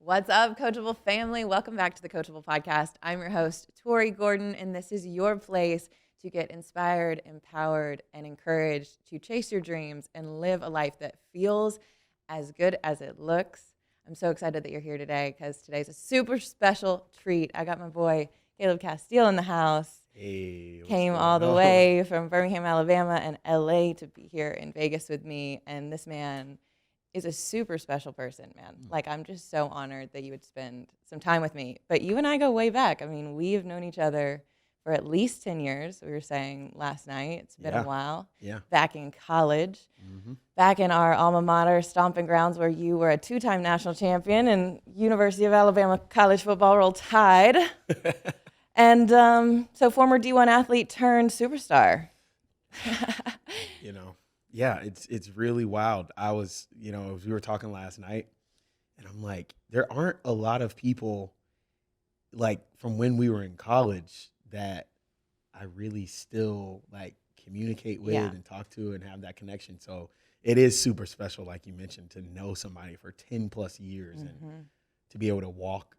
What's up, Coachable family? Welcome back to the Coachable podcast. I'm your host, Tori Gordon, and this is your place to get inspired, empowered, and encouraged to chase your dreams and live a life that feels as good as it looks. I'm so excited that you're here today because today's a super special treat. I got my boy, Castille in the house. Hey, Came all the way from Birmingham, Alabama, and LA to be here in Vegas with me, and this man is a super special person, man. Like, I'm just so honored that you would spend some time with me. But you and I go way back. I mean, we have known each other for at least 10 years. We were saying last night. It's been a while. Yeah. Back in college. Back in our alma mater, stomping grounds, where you were a two-time national champion and University of Alabama college football Roll Tide. And so former D1 athlete turned superstar. Yeah, it's really wild. I was, we were talking last night, and I'm like, there aren't a lot of people, like, from when we were in college that I really still, like, communicate with and talk to and have that connection. So it is super special, like you mentioned, to know somebody for 10 plus years and to be able to walk,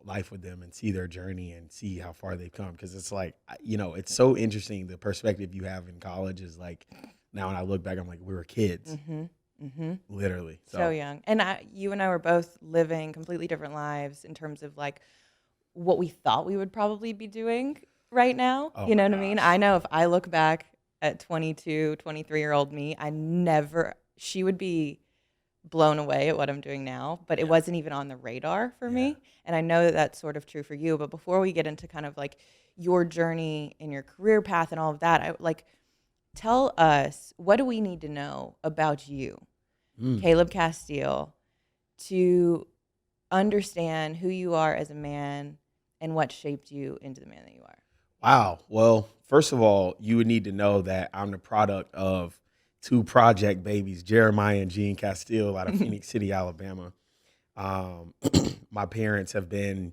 life with them and see their journey and see how far they've come. Because it's like, it's so interesting. The perspective you have in college is like, now when I look back, I'm like, we were kids, literally. So young. And you and I were both living completely different lives in terms of like what we thought we would probably be doing right now. Oh, you know what I mean? I know if I look back at 22, 23-year-old me, she would be blown away at what I'm doing now, but it wasn't even on the radar for me. And I know that that's sort of true for you. But before we get into kind of like your journey and your career path and all of that, tell us, what do we need to know about you, Caleb Castille, to understand who you are as a man and what shaped you into the man that you are? Wow. Well, first of all, you would need to know that I'm the product of two project babies, Jeremiah and Jean Castille, out of Phoenix City, Alabama. My parents have been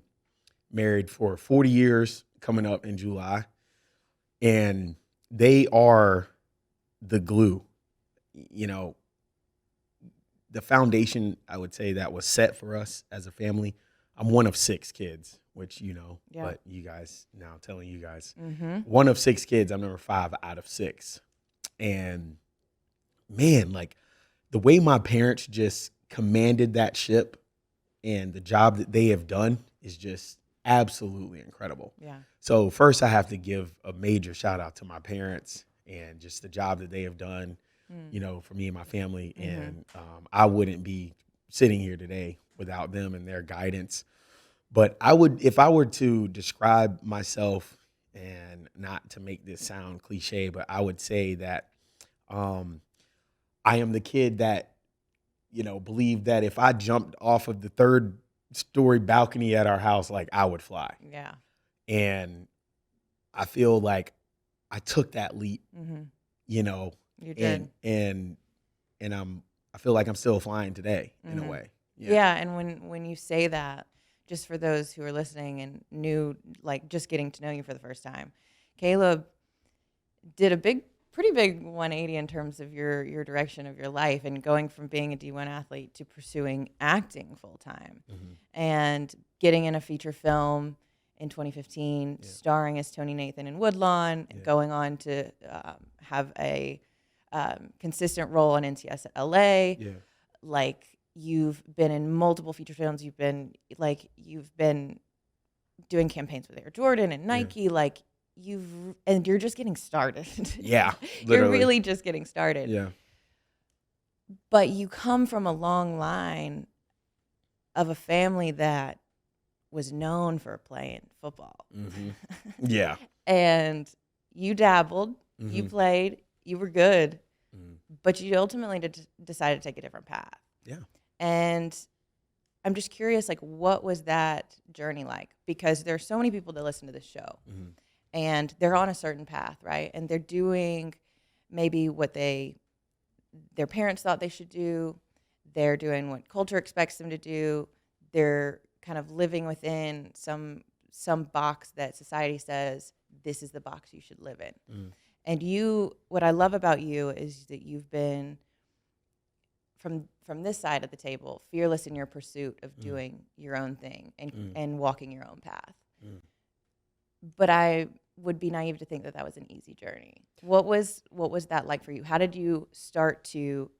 married for 40 years, coming up in July, and they are the glue, the foundation, I would say, that was set for us as a family. I'm one of 6 kids, which but you guys, now telling you guys, one of 6 kids, I'm number 5 out of 6. And man, like the way my parents just commanded that ship and the job that they have done is just absolutely incredible. Yeah. So first I have to give a major shout out to my parents and just the job that they have done, for me and my family. And I wouldn't be sitting here today without them and their guidance. But if I were to describe myself, and not to make this sound cliche, but I would say that I am the kid that, believed that if I jumped off of the 3rd story balcony at our house, like I would fly. Yeah. And I feel like I took that leap, You did. and I feel like I'm still flying today in a way. Yeah. And when you say that, just for those who are listening and new, like just getting to know you for the first time, Caleb did a pretty big 180 in terms of your direction of your life and going from being a D1 athlete to pursuing acting full time and getting in a feature film in 2015, starring as Tony Nathan in Woodlawn, and going on to have a consistent role on NCIS at LA. Yeah. Like, you've been in multiple feature films. You've been doing campaigns with Air Jordan and Nike. Like, and you're just getting started. Yeah, You're really just getting started. Yeah. But you come from a long line of a family that was known for playing football. Yeah. And you dabbled, you played, you were good, but you ultimately decided to take a different path. Yeah. And I'm just curious, like, what was that journey like? Because there are so many people that listen to this show, and they're on a certain path, right? And they're doing maybe what their parents thought they should do. They're doing what culture expects them to do. They're kind of living within some box that society says, this is the box you should live in. And what I love about you is that you've been from this side of the table, fearless in your pursuit of doing your own thing and walking your own path. But I would be naive to think that was an easy journey. What was that like for you? How did you start to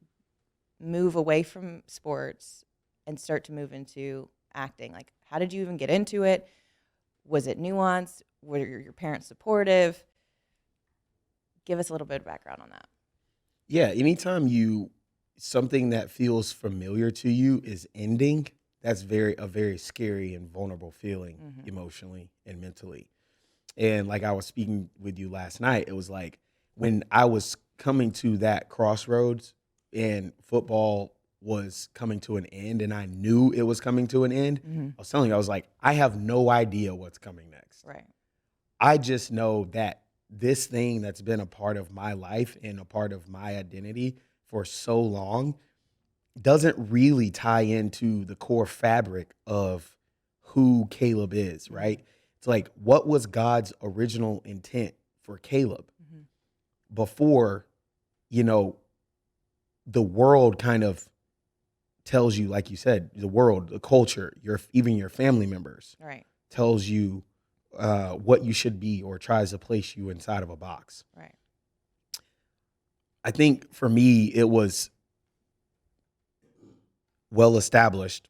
move away from sports and start to move into acting? Like, how did you even get into it? Was it nuanced? Were your parents supportive? Give us a little bit of background on that. Yeah, anytime something that feels familiar to you is ending, that's a very scary and vulnerable feeling emotionally and mentally. And like I was speaking with you last night, it was like when I was coming to that crossroads and football was coming to an end and I knew it was coming to an end, I was telling you, I was like, I have no idea what's coming next. Right. I just know that this thing that's been a part of my life and a part of my identity for so long doesn't really tie into the core fabric of who Caleb is, right? It's like, what was God's original intent for Caleb before, the world kind of tells you, like you said, the world, the culture, even your family members tells you what you should be or tries to place you inside of a box. Right. I think for me, it was well established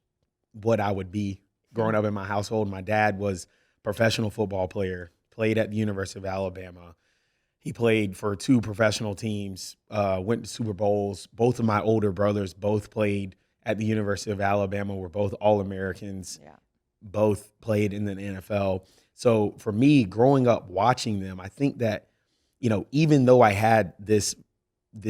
what I would be growing up in my household. My dad was a professional football player, played at the University of Alabama. He played for 2 professional teams, went to Super Bowls. Both of my older brothers both played at the University of Alabama, were both All-Americans, both played in the NFL. So for me, growing up watching them, I think that, even though I had this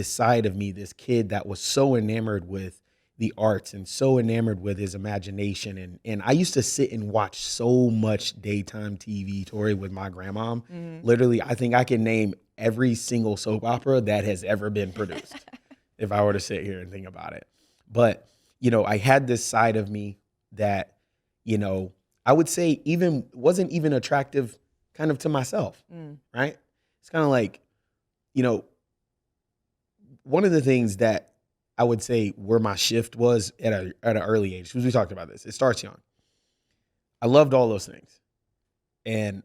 side of me, this kid that was so enamored with the arts and so enamored with his imagination. And I used to sit and watch so much daytime TV, Tori, with my grandma. Literally, I think I can name every single soap opera that has ever been produced if I were to sit here and think about it. But, I had this side of me that, I would say wasn't even attractive kind of to myself, right? It's kind of like, one of the things that I would say where my shift was at an early age, because we talked about this, it starts young. I loved all those things. And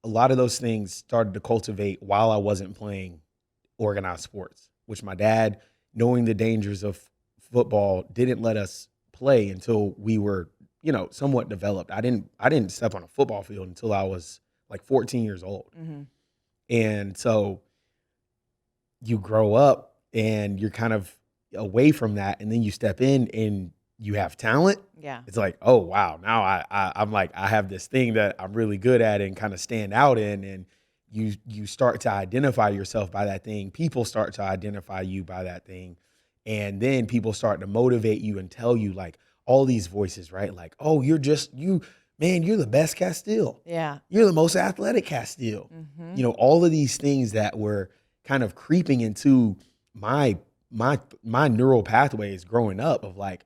a lot of those things started to cultivate while I wasn't playing organized sports, which my dad, knowing the dangers of football, didn't let us play until we were, somewhat developed. I didn't step on a football field until I was like 14 years old. And so you grow up and you're kind of away from that, and then you step in and you have talent. Yeah. It's like, oh wow, now I'm like, I have this thing that I'm really good at and kind of stand out in, and you start to identify yourself by that thing. People start to identify you by that thing. And then people start to motivate you and tell you like all these voices, right? Like, oh, you're the best Castille. Yeah. You're the most athletic Castille. All of these things that were kind of creeping into my neural pathways growing up of like,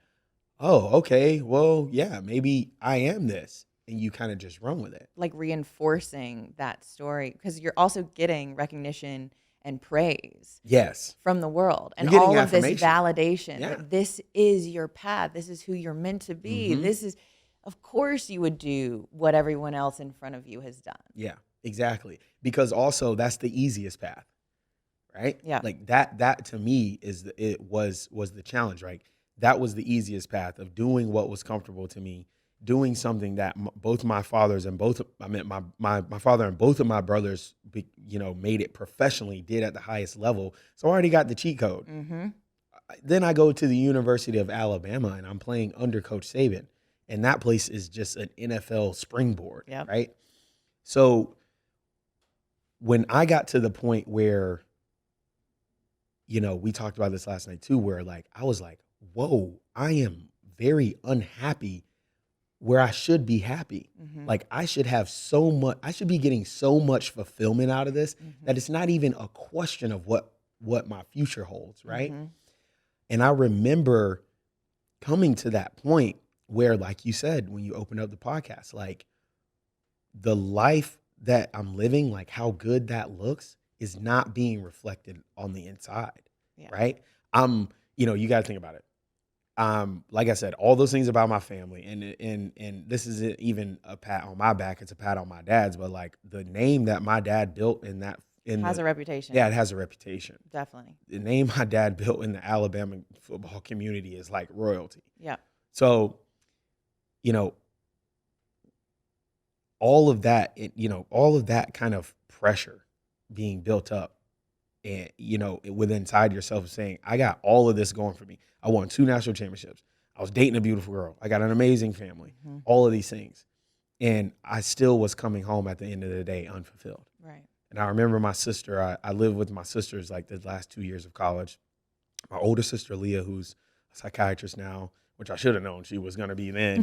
oh, okay, well, yeah, maybe I am this. And you kind of just run with it. Like reinforcing that story, because you're also getting recognition and praise from the world and all of this validation that this is your path. This is who you're meant to be. This is, of course you would do what everyone else in front of you has done. Yeah, exactly. Because also that's the easiest path. Right? Yeah. Like that to me was the challenge, right? That was the easiest path of doing what was comfortable to me, doing something that both my fathers and my father and both of my brothers, made it professionally, did at the highest level. So I already got the cheat code. Then I go to the University of Alabama and I'm playing under Coach Saban, and that place is just an NFL springboard, right? So when I got to the point where, we talked about this last night too, where like, I was like, whoa, I am very unhappy where I should be happy. Like I should be getting so much fulfillment out of this that it's not even a question of what my future holds. Right. And I remember coming to that point where, like you said, when you opened up the podcast, like the life that I'm living, like how good that looks, is not being reflected on the inside, right? You got to think about it. like I said, all those things about my family, and this isn't even a pat on my back; it's a pat on my dad's. But like the name that my dad built Has a reputation. Yeah, it has a reputation. Definitely. The name my dad built in the Alabama football community is like royalty. Yeah. So, all of that, all of that kind of pressure being built up, and with inside yourself saying, I got all of this going for me. I won 2 national championships. I was dating a beautiful girl. I got an amazing family. All of these things. And I still was coming home at the end of the day unfulfilled. Right. And I remember my sister, I lived with my sisters like the last 2 years of college. My older sister, Leah, who's a psychiatrist now, which I should have known she was going to be then,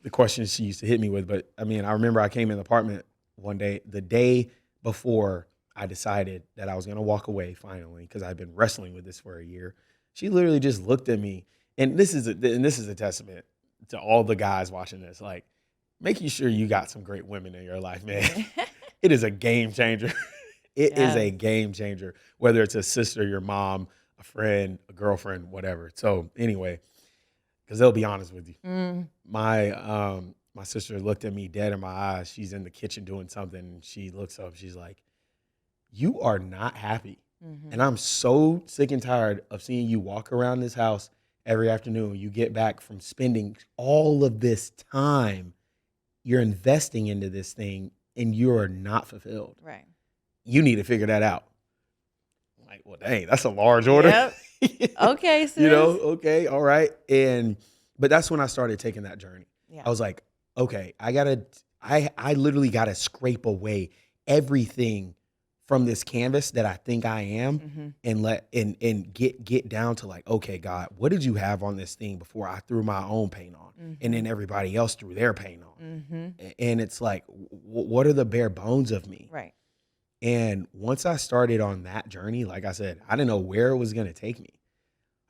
the questions she used to hit me with. But I mean, I remember I came in the apartment one day, the day before I decided that I was going to walk away finally, because I'd been wrestling with this for a year. She literally just looked at me. And this is a testament to all the guys watching this. Like, making sure you got some great women in your life, man. It is a game changer. It is a game changer, whether it's a sister, your mom, a friend, a girlfriend, whatever. So anyway, because they'll be honest with you. My sister looked at me dead in my eyes. She's in the kitchen doing something. And she looks up. She's like, you are not happy. And I'm so sick and tired of seeing you walk around this house every afternoon. You get back from spending all of this time, you're investing into this thing, and you are not fulfilled. Right. You need to figure that out. I'm like, well, dang, that's a large order. Yep. Okay, sis. Okay, all right. But that's when I started taking that journey. Yeah. I was like, okay, I literally gotta scrape away everything from this canvas that I think I am, and get down to like, okay, God, what did you have on this thing before I threw my own paint on, and then everybody else threw their paint on, and it's like, what are the bare bones of me? Right. And once I started on that journey, like I said, I didn't know where it was going to take me.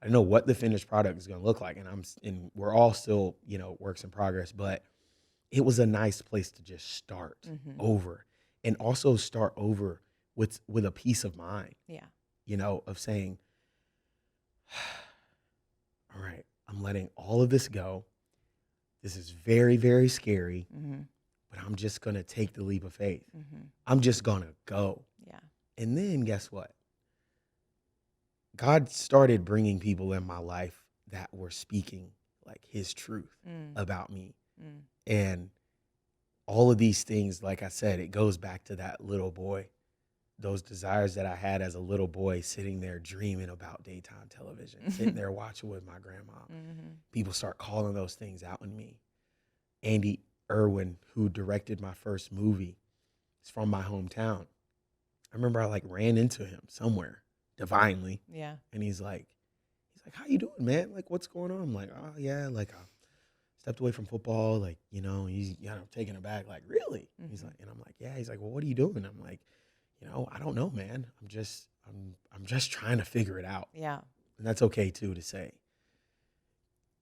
I didn't know what the finished product is going to look like, and we're all still, works in progress, but it was a nice place to just start over, and also start over with a peace of mind. Yeah. Of saying, all right, I'm letting all of this go. This is very, very scary, but I'm just going to take the leap of faith. I'm just going to go. Yeah. And then guess what? God started bringing people in my life that were speaking like his truth about me. And all of these things, like I said, it goes back to that little boy. Those desires that I had as a little boy, sitting there dreaming about daytime television, sitting there watching with my grandma. People start calling those things out in me. Andy Irwin, who directed my first movie, is from my hometown. I remember I ran into him somewhere divinely. Yeah. And he's like, how you doing, man? Like, what's going on? I'm like, oh yeah, I stepped away from football, he's taken aback, like, really? He's like, and I'm like, yeah. He's like, well, what are you doing? I'm like, I don't know, man. I'm just trying to figure it out. Yeah. And that's okay too, to say,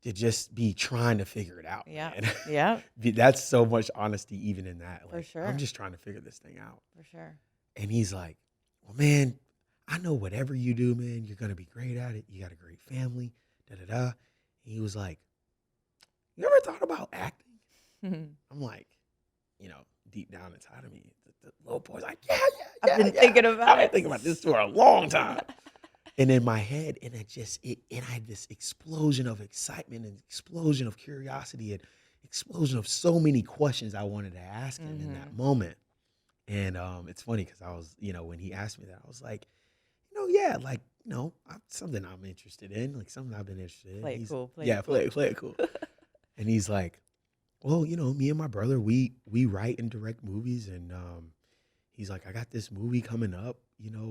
to just be trying to figure it out. Yeah. Man. Yeah. That's so much honesty even in that. For sure. I'm just trying to figure this thing out. For sure. And he's like, well, man, I know whatever you do, man, you're going to be great at it. You got a great family, da-da-da. And he was like, you ever thought about acting? I'm like, deep down inside of me, the little boy's like, yeah. I've been thinking about it. I've been thinking about this for a long time. And in my head, and I had this explosion of excitement and explosion of curiosity and explosion of so many questions I wanted to ask him in that moment. And it's funny because I was, when he asked me that, I was like, something I'm interested in, something I've been interested in. Play it cool. Play it cool. And he's like, well, me and my brother, we write and direct movies, and he's like, I got this movie coming up,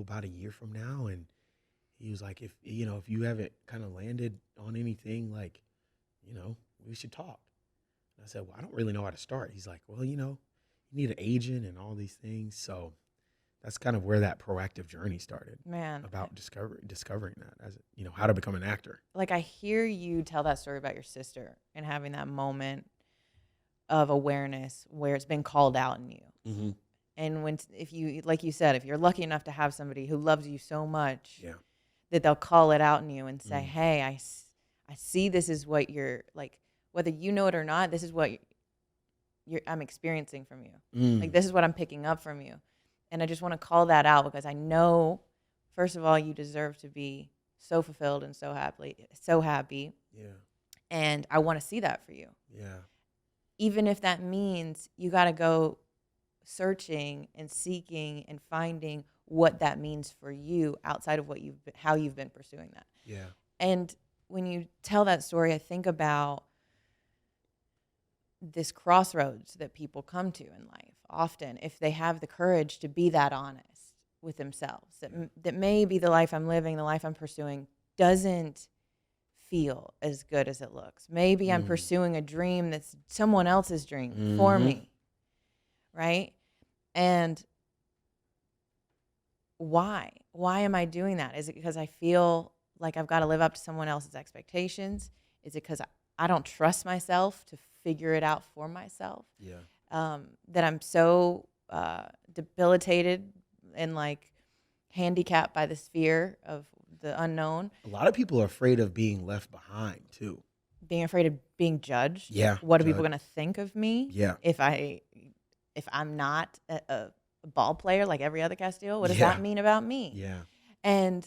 about a year from now, and he was like, if you haven't kind of landed on anything, we should talk. And I said, well, I don't really know how to start. He's like, well, you need an agent and all these things. So that's kind of where that proactive journey started. Man, about discovering that as how to become an actor. I hear you tell that story about your sister and having that moment of awareness where it's been called out in you. And if you, like you said, if you're lucky enough to have somebody who loves you so much, that they'll call it out in you and say, hey, I see this is what you're like, whether you know it or not, this is what I'm experiencing from you. Like, this is what I'm picking up from you. And I just want to call that out because I know, first of all, you deserve to be so fulfilled and so happy. Yeah. And I want to see that for you. Yeah. Even if that means you got to go searching and seeking and finding what that means for you outside of how you've been pursuing that. Yeah. And when you tell that story, I think about this crossroads that people come to in life often, if they have the courage to be that honest with themselves, that maybe the life I'm living, the life I'm pursuing doesn't feel as good as it looks. Maybe I'm pursuing a dream that's someone else's dream for me, right? And why? Why am I doing that? Is it because I feel like I've got to live up to someone else's expectations? Is it because I don't trust myself to figure it out for myself? Yeah. That I'm so debilitated and like handicapped by this fear of the unknown. A lot of people are afraid of being left behind too. Being afraid of being judged. Yeah. What are people going to think of me? Yeah. If I'm not a ball player like every other Castille, what does that mean about me? Yeah. And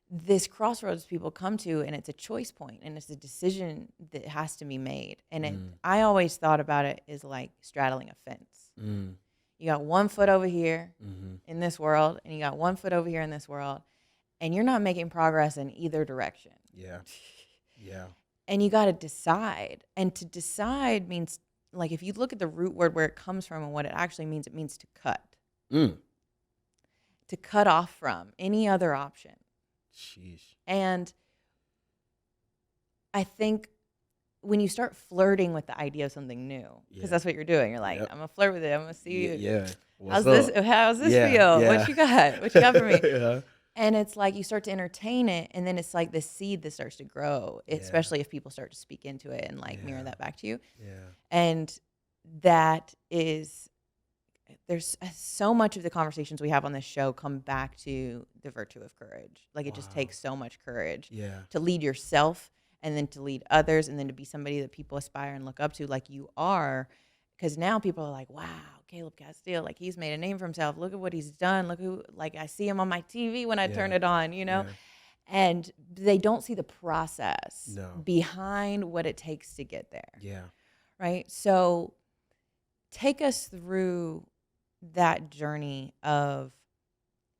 this crossroads people come to, and it's a choice point, and it's a decision that has to be made. And I always thought about it as like straddling a fence. You got 1 foot over here in this world, and you got 1 foot over here in this world, and you're not making progress in either direction. Yeah. Yeah. And you got to decide. And to decide means, like, if you look at the root word where it comes from and what it actually means, it means to cut. To cut off from any other option. Sheesh. And I think when you start flirting with the idea of something new, because that's what you're doing, you're like, I'm gonna flirt with it. I'm gonna see you. Yeah. How's this feel? Yeah. What you got? What you got for me? Yeah. And it's like you start to entertain it, and then it's like this seed that starts to grow, especially if people start to speak into it and like mirror that back to you. Yeah. And that is, there's so much of the conversations we have on this show come back to the virtue of courage. Like, it just takes so much courage to lead yourself, and then to lead others, and then to be somebody that people aspire and look up to like you are. Because now people are like, wow, Caleb Castille, like, he's made a name for himself. Look at what he's done. Look who, like, I see him on my TV when I turn it on, you know? And they don't see the process behind what it takes to get there. Yeah. Right? So take us through that journey of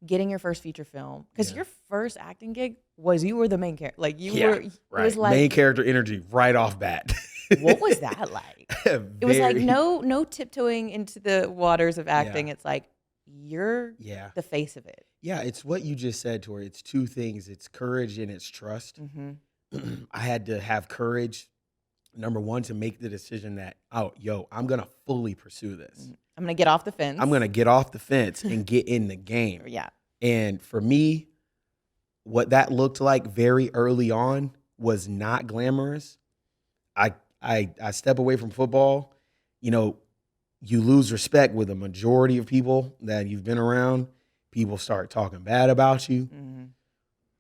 getting your first feature film, because your first acting gig was you were the main character. Like, you were, it was like main character energy right off bat. What was that like? It was like no tiptoeing into the waters of acting. It's like you're the face of it. Yeah, it's what you just said, Tori. It's two things. It's courage and it's trust. I had to have courage, number one, to make the decision that, I'm going to fully pursue this. I'm going to get off the fence. I'm going to get off the fence and get in the game. Yeah. And for me, what that looked like very early on was not glamorous. I step away from football. You know, you lose respect with a majority of people that you've been around. People start talking bad about you.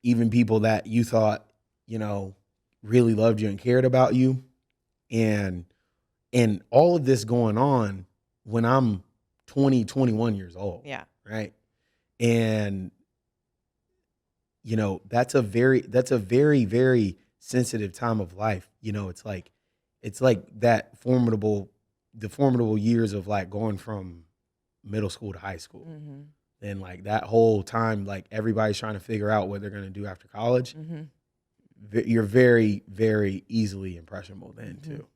Even people that you thought, you know, really loved you and cared about you. And all of this going on when I'm 20, 21 years old. Yeah. Right. And, you know, that's a very, very sensitive time of life. You know, it's like the formidable years of like going from middle school to high school. And like that whole time, like everybody's trying to figure out what they're going to do after college. You're very, very easily impressionable then too.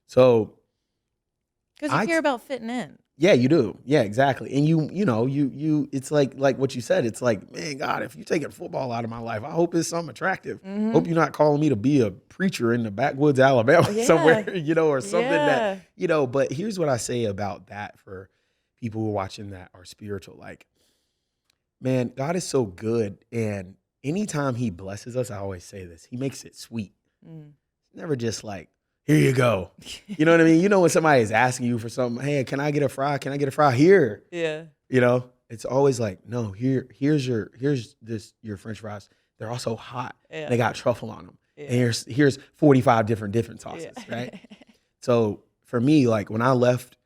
So, because you care about fitting in. Yeah, you do. Yeah, exactly. And you know, it's like what you said. It's like, man, God, if you're taking football out of my life, I hope it's something attractive. Hope you're not calling me to be a preacher in the backwoods, Alabama somewhere, you know, or something that, you know. But here's what I say about that for people who are watching that are spiritual. Like, man, God is so good. And anytime he blesses us, I always say this, he makes it sweet. It's never just like, here you go. You know what I mean? You know when somebody is asking you for something, hey, can I get a fry? Can I get a fry here? Yeah. You know, it's always like, no, here's your French fries. They're also hot. They got truffle on them. Yeah. And here's 45 different sauces, right? So for me, like when I left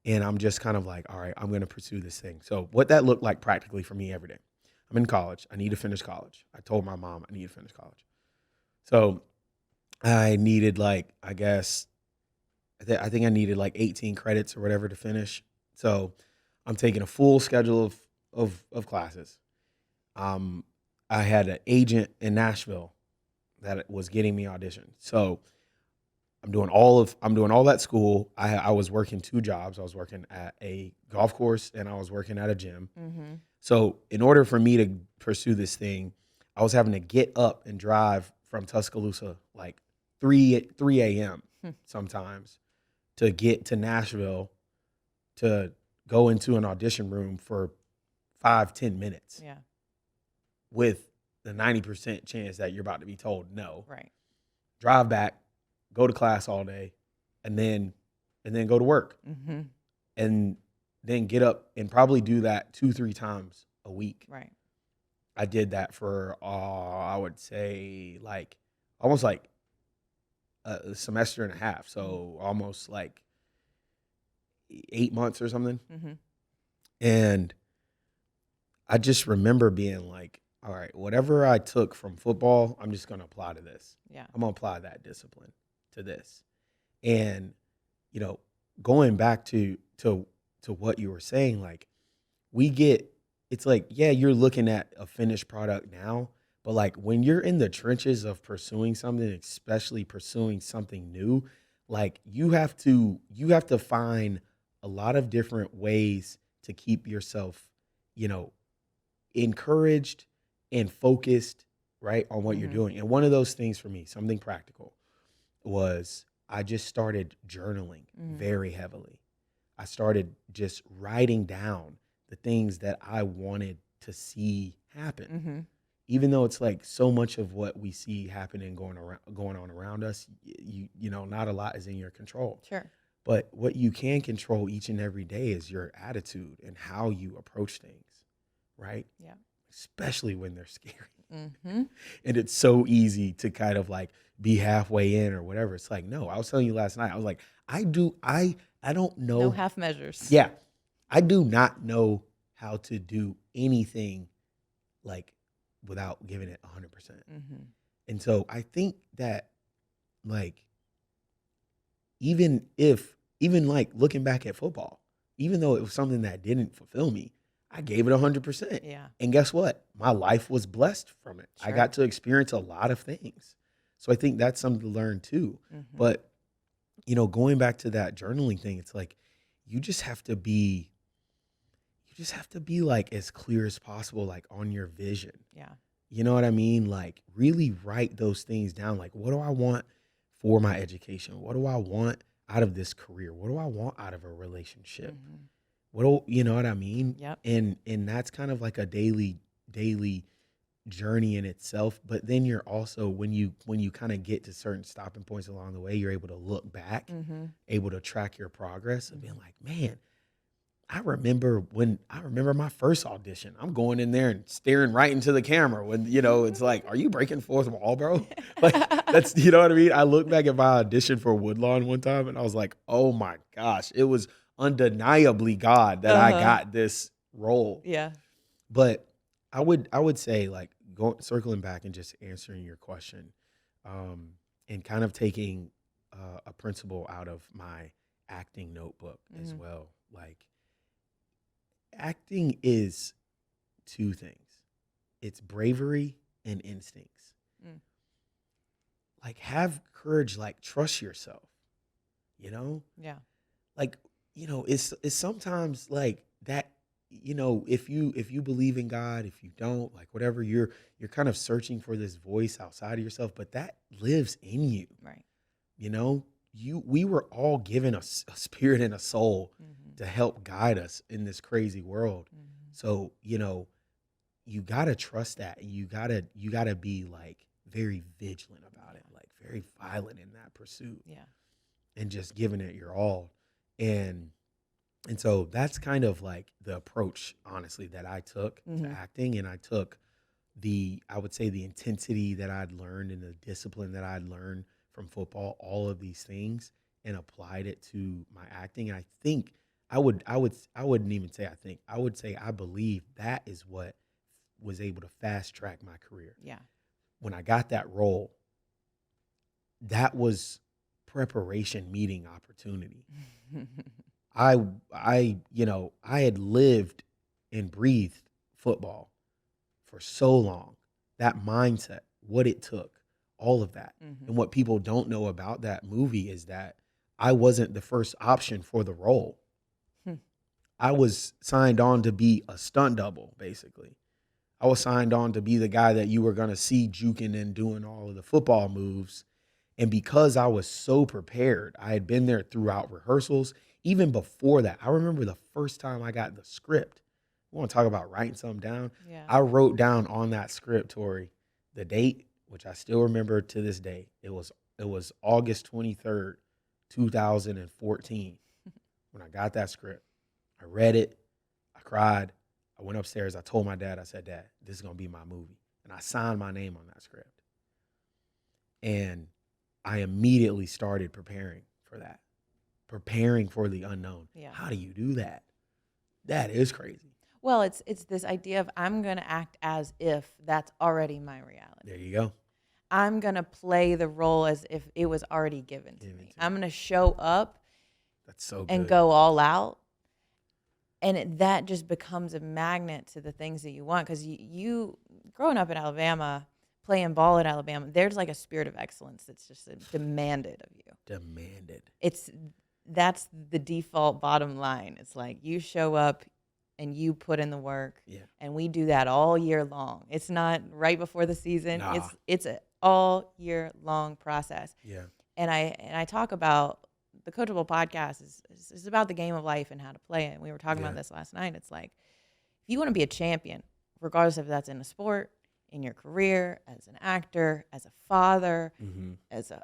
and I'm just kind of like, all right, I'm going to pursue this thing. So what that looked like practically for me every day. I'm in college. I need to finish college. I told my mom I need to finish college. So I needed like, I guess, I think I needed like 18 credits or whatever to finish. So I'm taking a full schedule of classes. I had an agent in Nashville that was getting me auditioned. So I'm doing all that school. I was working 2 jobs. I was working at a golf course and I was working at a gym. Mm-hmm. So in order for me to pursue this thing, I was having to get up and drive from Tuscaloosa like 3 a.m. sometimes to get to Nashville to go into an audition room for 5-10 minutes. Yeah. With the 90% chance that you're about to be told no. Right. Drive back, go to class all day, and then go to work. Mm-hmm. And then get up and probably do that 2-3 times a week. Right. I did that for I would say like almost like a semester and a half. So almost like 8 months or something. Mm-hmm. And I just remember being like, all right, whatever I took from football, I'm just going to apply to this. Yeah. I'm going to apply that discipline to this. And, you know, going back to what you were saying, like it's like, yeah, you're looking at a finished product now, but like when you're in the trenches of pursuing something, especially pursuing something new, like you have to find a lot of different ways to keep yourself, you know, encouraged and focused, right, on what you're doing. And one of those things for me, something practical, was I just started journaling very heavily. I started just writing down the things that I wanted to see happen. Even though it's like so much of what we see happening going on around us, you know, not a lot is in your control. Sure. But what you can control each and every day is your attitude and how you approach things, right? Yeah. Especially when they're scary. Mm-hmm. And it's so easy to kind of like be halfway in or whatever. It's like, no, I was telling you last night, I was like, I don't know. No half measures. Yeah. I do not know how to do anything like without giving it 100%. And so I think that like, even like looking back at football, even though it was something that didn't fulfill me, I gave it 100%. Yeah. And guess what? My life was blessed from it. Sure. I got to experience a lot of things. So I think that's something to learn too. But, you know, going back to that journaling thing, it's like, you just have to be like as clear as possible, like on your vision. Yeah. You know what I mean? Like really write those things down. Like, what do I want for my education? What do I want out of this career? What do I want out of a relationship? You know what I mean? Yep. And that's kind of like a daily journey in itself. But then you're also, when you kind of get to certain stopping points along the way, you're able to look back, able to track your progress and being like, man, I remember my first audition. I'm going in there and staring right into the camera when, you know, it's like, are you breaking fourth wall, bro? Like that's, you know what I mean? I look back at my audition for Woodlawn one time and I was like, oh my gosh, it was undeniably God that I got this role. Yeah. But I would say like circling back and just answering your question, and kind of taking a principle out of my acting notebook as well. Like, acting is 2 things. It's bravery and instincts. Like, have courage, like trust yourself, you know? Yeah. Like, you know, it's sometimes like that, you know, if you believe in God, if you don't, like whatever, you're kind of searching for this voice outside of yourself, but that lives in you. Right. You know, we were all given a spirit and a soul to help guide us in this crazy world. So, you know, you got to trust that, and you got to be like very vigilant about it, like very violent in that pursuit. Yeah. And just giving it your all. And so that's kind of like the approach, honestly, that I took to acting. And I took I would say the intensity that I'd learned and the discipline that I'd learned from football, all of these things, and applied it to my acting. And I think I wouldn't even say I would say I believe that is what was able to fast track my career. Yeah. When I got that role, that was preparation meeting opportunity. I had lived and breathed football for so long. That mindset, what it took, all of that. Mm-hmm. And what people don't know about that movie is that I wasn't the first option for the role. I was signed on to be a stunt double, basically. I was signed on to be the guy that you were going to see juking and doing all of the football moves. And because I was so prepared, I had been there throughout rehearsals. Even before that, I remember the first time I got the script. We want to talk about writing something down. Yeah. I wrote down on that script, Tori, the date, which I still remember to this day. It was August 23rd, 2014 when I got that script. I read it. I cried. I went upstairs. I told my dad, I said, Dad, this is going to be my movie. And I signed my name on that script. And I immediately started preparing for that, preparing for the unknown. Yeah. How do you do that? That is crazy. Well, it's this idea of I'm going to act as if that's already my reality. There you go. I'm going to play the role as if it was already given to me. I'm going to show up That's so good. and go all out. And that just becomes a magnet to the things that you want. Because you growing up in Alabama, playing ball at Alabama, there's like a spirit of excellence that's just demanded of you. Demanded. That's the default bottom line. It's like you show up and you put in the work. Yeah. And we do that all year long. It's not right before the season. Nah. It's an all year long process. Yeah. And I talk about the Coachable podcast is about the game of life and how to play it. And we were talking about this last night. It's like, if you want to be a champion, regardless if that's in a sport, in your career, as an actor, as a father, as a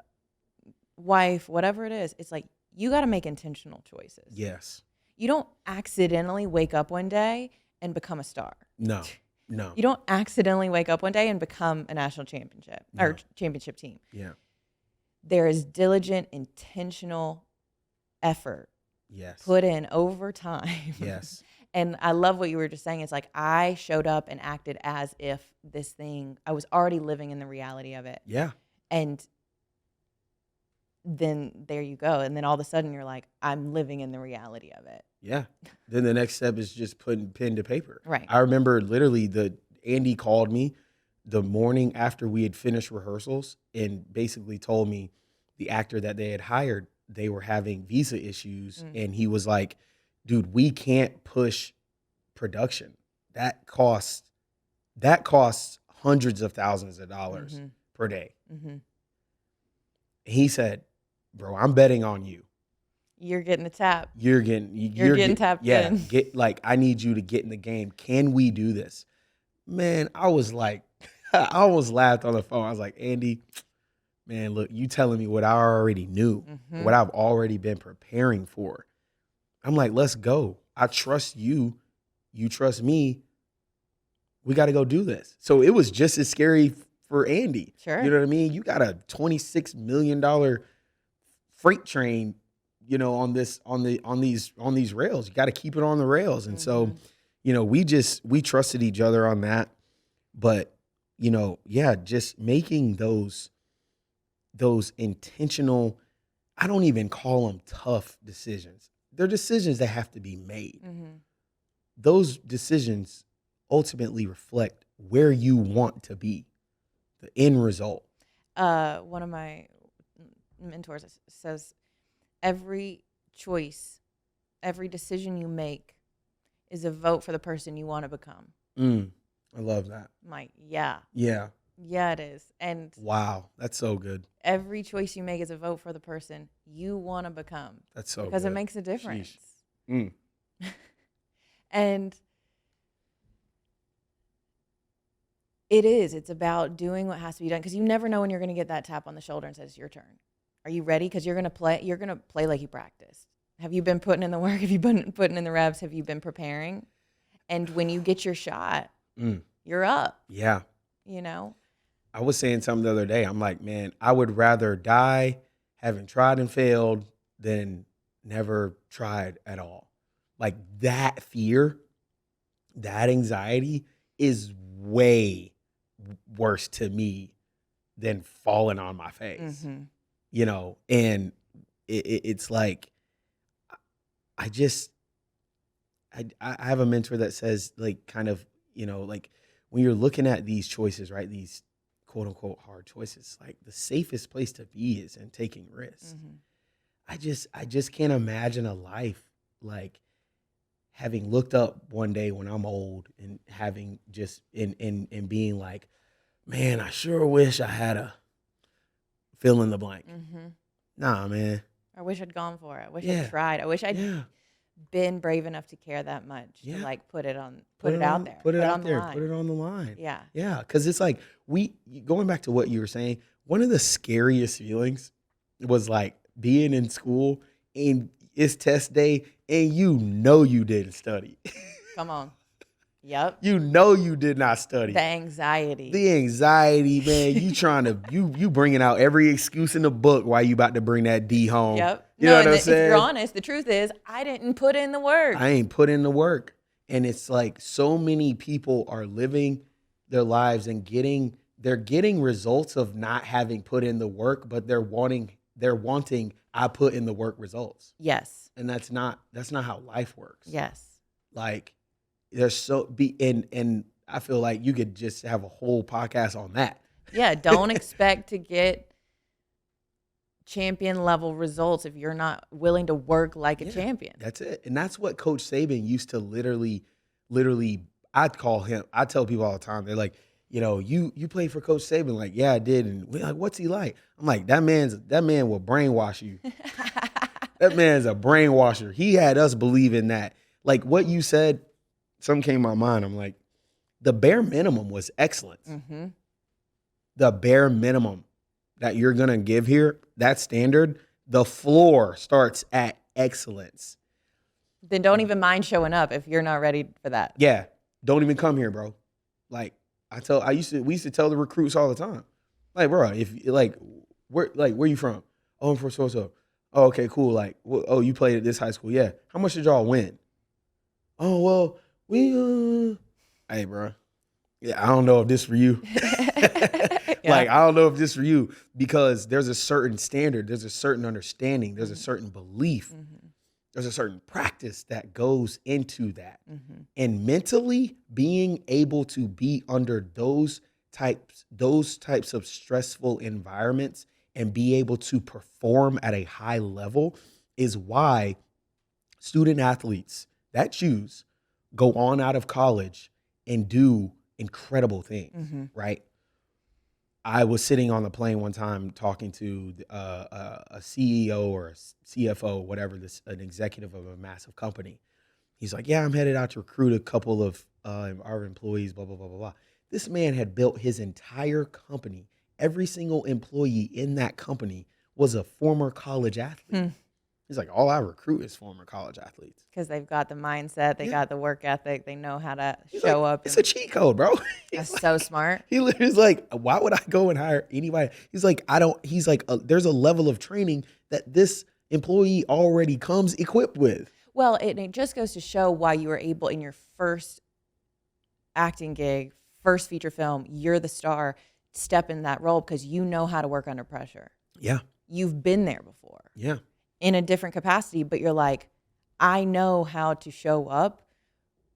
wife, whatever it is, it's like you got to make intentional choices. Yes. You don't accidentally wake up one day and become a star. No. You don't accidentally wake up one day and become a national championship or championship team. Yeah. There is diligent, intentional effort put in over time. Yes. And I love what you were just saying. It's like I showed up and acted as if this thing, I was already living in the reality of it. Yeah. And then there you go. And then all of a sudden you're like, I'm living in the reality of it. Yeah. Then the next step is just putting pen to paper. Right. I remember literally Andy called me the morning after we had finished rehearsals and basically told me the actor that they had hired, they were having visa issues. And he was like, dude, we can't push production. That costs hundreds of thousands of dollars per day. He said, bro, I'm betting on you. You're getting the tap. You're getting tapped in. in. I need you to get in the game. Can we do this? Man, I was like, I almost laughed on the phone. I was like, Andy, man, look, you telling me what I already knew, what I've already been preparing for. I'm like, let's go. I trust you. You trust me. We got to go do this. So it was just as scary for Andy. Sure. You know what I mean? You got a $26 million freight train, on these rails. You got to keep it on the rails. And so, we trusted each other on that. But, just making those intentional, I don't even call them tough decisions. They're decisions that have to be made. Those decisions ultimately reflect where you want to be, the end result. One of my mentors says, every choice, every decision you make is a vote for the person you want to become. I love that. I'm like, yeah. Yeah. Yeah, it is. And wow, that's so good. Every choice you make is a vote for the person you want to become. That's so because good. it makes a difference. And it's about doing what has to be done, because you never know when you're going to get that tap on the shoulder and says, it's your turn. Are you ready? Because you're going to play like you practiced. Have you been putting in the work? Have you been putting in the reps? Have you been preparing? And when you get your shot, you're up. Yeah. you know? I was saying something the other day. I'm like, man, I would rather die having tried and failed than never tried at all. Like that fear, that anxiety is way worse to me than falling on my face, and it's like, I just, I have a mentor that says, like, kind of, like when you're looking at these choices, right? These quote unquote hard choices, like the safest place to be is in taking risks. I just can't imagine a life like having looked up one day when I'm old and having just and being like, man, I sure wish I had a fill in the blank. Nah, man. I wish I'd gone for it. I wish I'd tried. I wish I'd been brave enough to care that much to like put it out there. Put it out on there. the line. Put it on the line. Yeah. Yeah. Because it's like going back to what you were saying, one of the scariest feelings was like being in school and it's test day and you didn't study. Come on. Yep. You did not study. The anxiety, man. You trying to you bringing out every excuse in the book why you about to bring that D home. Yep. You know what I'm saying? If you're honest, the truth is I didn't put in the work. I ain't put in the work. And it's like so many people are living their lives and they're getting results of not having put in the work, but they're wanting I put in the work results. Yes. And that's not how life works. Yes. Like there's and I feel like you could just have a whole podcast on that. Yeah, don't expect to get champion level results if you're not willing to work like a champion. That's it. And that's what Coach Saban used to literally I tell people all the time, they're like, you played for Coach Saban. Like, yeah, I did. And we're like, what's he like? I'm like, that man will brainwash you. That man's a brainwasher. He had us believing that. Like what you said, something came to my mind. I'm like, the bare minimum was excellence. The bare minimum that you're going to give here, that standard, the floor starts at excellence. Then don't even mind showing up if you're not ready for that. Yeah. Don't even come here, bro. Like we used to tell the recruits all the time. Like, bro, where you from? Oh, I'm from so-so. Oh, okay, cool. Like, you played at this high school. Yeah. How much did y'all win? Oh, well, hey, bro. Yeah, I don't know if this for you. Like, I don't know if this for you because there's a certain standard, there's a certain understanding, there's a certain belief, there's a certain practice that goes into that. And mentally being able to be under those types of stressful environments and be able to perform at a high level is why student athletes that choose go on out of college and do incredible things, right? I was sitting on the plane one time talking to a CEO or a CFO, whatever, an executive of a massive company. He's like, yeah, I'm headed out to recruit a couple of our employees, blah, blah, blah, blah, blah. This man had built his entire company. Every single employee in that company was a former college athlete. He's like, all I recruit is former college athletes. Because they've got the mindset, they got the work ethic, they know how to show up. It's a cheat code, bro. That's so smart. He literally is like, why would I go and hire anybody? He's like, there's a level of training that this employee already comes equipped with. Well, it just goes to show why you were able in your first acting gig, first feature film, you're the star, step in that role because you know how to work under pressure. Yeah. You've been there before. Yeah. In a different capacity, but you're like, I know how to show up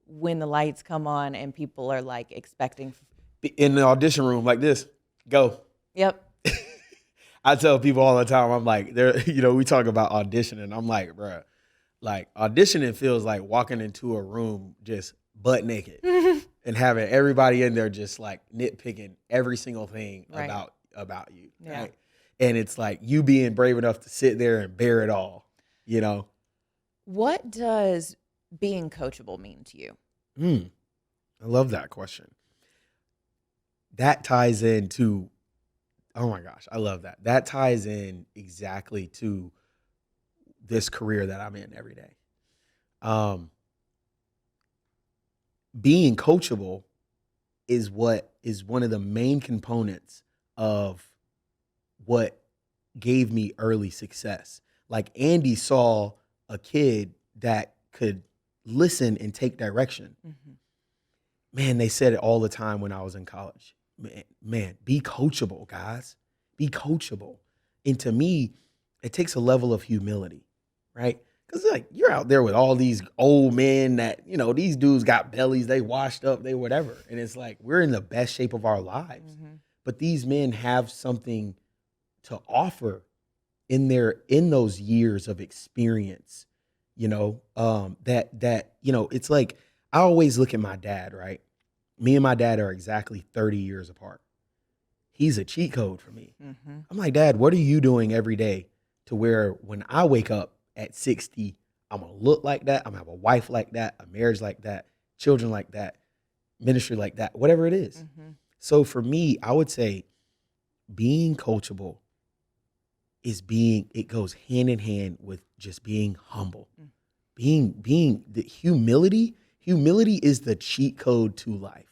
when the lights come on and people are like expecting. In the audition room like this, go. Yep. I tell people all the time, I'm like, we talk about auditioning. I'm like, bro, like auditioning feels like walking into a room just butt naked and having everybody in there just like nitpicking every single thing about you. Yeah. Right? And it's like you being brave enough to sit there and bear it all, What does being coachable mean to you? I love that question. That ties into, oh my gosh, I love that. That ties in exactly to this career that I'm in every day. Being coachable is what is one of the main components of what gave me early success. Like Andy saw a kid that could listen and take direction. Mm-hmm. Man, they said it all the time when I was in college. Man, be coachable, guys. Be coachable. And to me, it takes a level of humility, right? Because like you're out there with all these old men that, you know, these dudes got bellies, they washed up, they whatever. And it's like we're in the best shape of our lives. Mm-hmm. But these men have something to offer in those years of experience, you know, that, you know, it's like I always look at my dad, right? Me and my dad are exactly 30 years apart. He's a cheat code for me. Mm-hmm. I'm like, Dad, what are you doing every day to where when I wake up at 60, I'm going to look like that. I'm going to have a wife like that, a marriage like that, children like that, ministry like that, whatever it is. Mm-hmm. So for me, I would say being coachable it goes hand in hand with just being humble. Mm-hmm. Being the humility is the cheat code to life.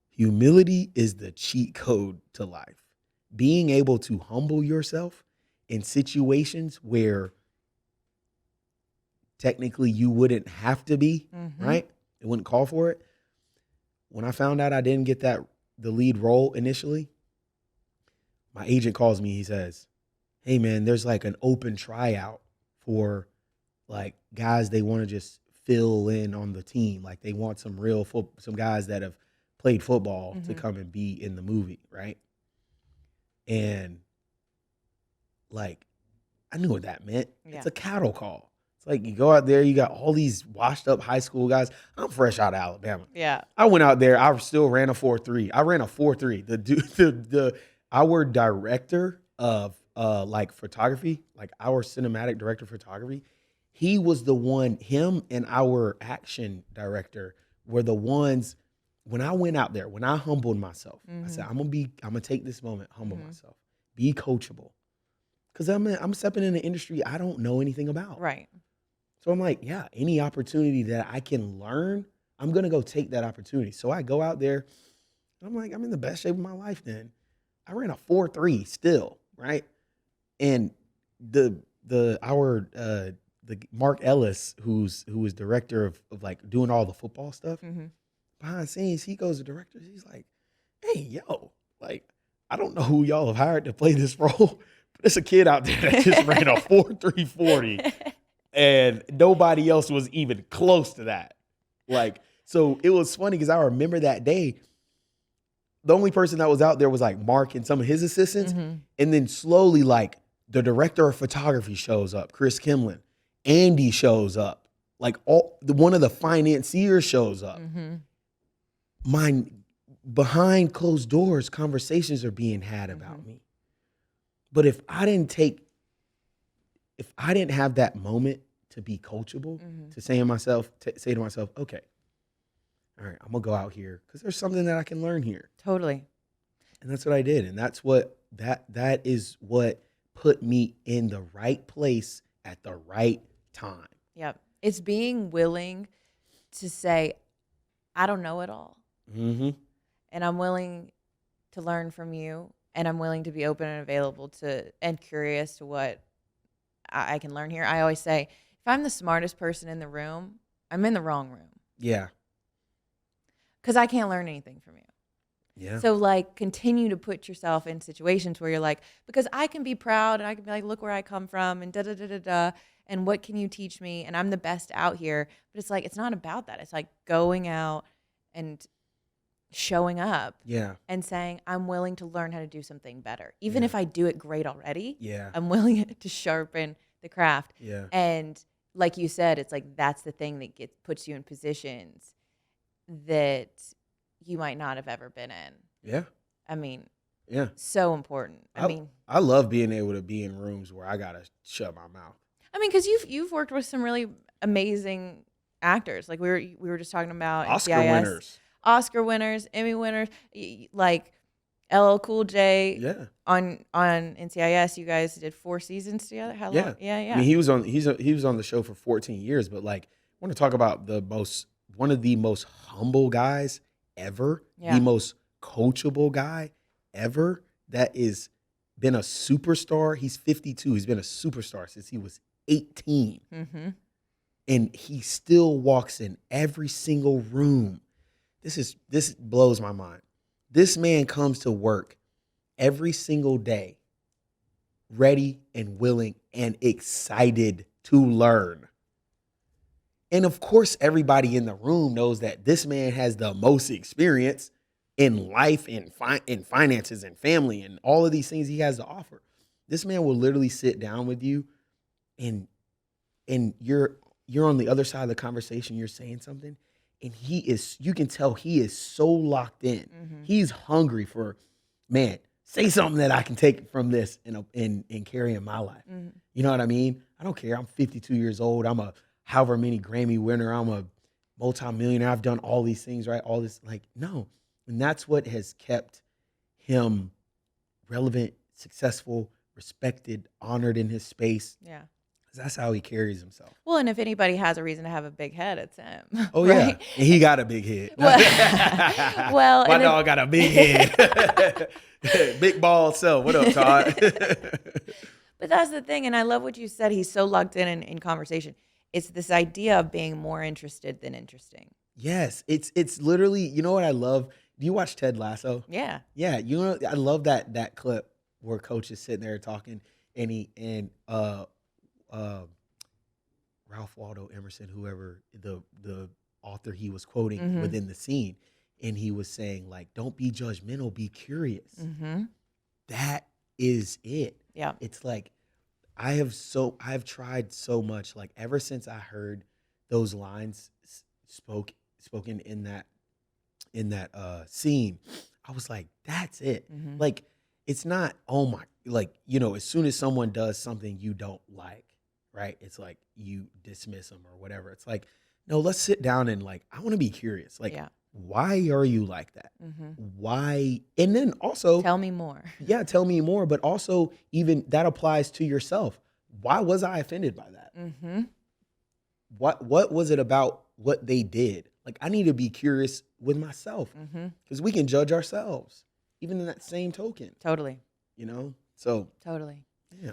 Humility is the cheat code to life. Being able to humble yourself in situations where technically you wouldn't have to be, mm-hmm. right? It wouldn't call for it. When I found out I didn't get the lead role initially, my agent calls me, he says, hey man, there's like an open tryout for like guys they want to just fill in on the team. Like they want some some guys that have played football mm-hmm. to come and be in the movie, right? And like, I knew what that meant. Yeah. It's a cattle call. It's like you go out there, you got all these washed up high school guys. I'm fresh out of Alabama. Yeah. I went out there, I still ran a 4.3. I ran a 4.3. Our director of like photography, like our cinematic director of photography, he was the one, him and our action director were the ones. When I went out there, when I humbled myself, mm-hmm. I said, I'm gonna take this moment, humble mm-hmm. myself, be coachable. Cause I'm stepping in an industry I don't know anything about. Right. So I'm like, yeah, any opportunity that I can learn, I'm gonna go take that opportunity. So I go out there, and I'm like, I'm in the best shape of my life then. I ran a 4.3 still, right? And the Mark Ellis, who was director of like doing all the football stuff, mm-hmm. behind the scenes, he goes to director. He's like, hey, yo, like, I don't know who y'all have hired to play this role, but there's a kid out there that just ran a 4.340 and nobody else was even close to that. Like, so it was funny because I remember that day, the only person that was out there was like Mark and some of his assistants. Mm-hmm. And then slowly, like, the director of photography shows up, Chris Kimlin. Andy shows up. Like, one of the financiers shows up. Mm-hmm. Behind closed doors, conversations are being had about mm-hmm. me. But if I didn't have that moment to be coachable, mm-hmm. to say to myself, okay, all right, I'm gonna go out here because there's something that I can learn here. Totally. And that's what I did. And that's what that is what put me in the right place at the right time. Yep. It's being willing to say, I don't know it all. Mm-hmm. And I'm willing to learn from you, and I'm willing to be open and available and curious to what I can learn here. I always say, if I'm the smartest person in the room, I'm in the wrong room. Yeah. Because I can't learn anything from you. Yeah. So like continue to put yourself in situations where you're like, because I can be proud and I can be like, look where I come from and da-da-da-da-da. And what can you teach me? And I'm the best out here. But it's like, it's not about that. It's like going out and showing up. Yeah. And saying, I'm willing to learn how to do something better. Even if I do it great already. Yeah. I'm willing to sharpen the craft. Yeah. And like you said, it's like, that's the thing that puts you in positions that you might not have ever been in. Yeah. I mean, yeah. So important. I love being able to be in rooms where I got to shut my mouth. I mean, because you've worked with some really amazing actors. Like we were just talking about NCIS, Oscar winners, Emmy winners, like LL Cool J. Yeah. On NCIS, you guys did 4 seasons together. How long? Yeah. I mean, he was on the show for 14 years, but like I want to talk about one of the most humble guys ever, the most coachable guy ever that is been a superstar. He's 52. He's been a superstar since he was 18. Mm-hmm. And he still walks in every single room. This blows my mind. This man comes to work every single day, ready and willing and excited to learn. And of course, everybody in the room knows that this man has the most experience in life, in finances, and family, and all of these things he has to offer. This man will literally sit down with you, and you're on the other side of the conversation. You're saying something, and you can tell he is so locked in. Mm-hmm. He's hungry for, man, say something that I can take from this and carry in my life. Mm-hmm. You know what I mean? I don't care. I'm 52 years old. I'm a however many Grammy winner. I'm a multimillionaire. I've done all these things, right? All this, no. And that's what has kept him relevant, successful, respected, honored in his space. Yeah. That's how he carries himself. Well, and if anybody has a reason to have a big head, it's him. Oh, right? yeah. And he got a big head. Well, my dog got a big head. Big bald self. What up, Todd? But that's the thing. And I love what you said. He's so locked in conversation. It's this idea of being more interested than interesting. Yes. It's literally, you know what I love? Do you watch Ted Lasso? Yeah. Yeah. You know, I love that clip where Coach is sitting there talking and Ralph Waldo Emerson, whoever the author he was quoting mm-hmm. within the scene, and he was saying, like, don't be judgmental, be curious. Mm-hmm. That is it. Yeah. It's like I've tried so much, like ever since I heard those lines spoken in that scene, I was like, that's it. Mm-hmm. Like, it's not, oh my, like, you know, as soon as someone does something you don't like, right? It's like you dismiss them or whatever. It's like, no, let's sit down and like, I want to be curious. Like, why are you like that? Mm-hmm. Why? And then also tell me more. Yeah, tell me more. But also even that applies to yourself. Why was I offended by that? Mm-hmm. What was it about what they did? Like, I need to be curious with myself because we can judge ourselves, even in that same token. Totally. You know? So. Totally. Yeah.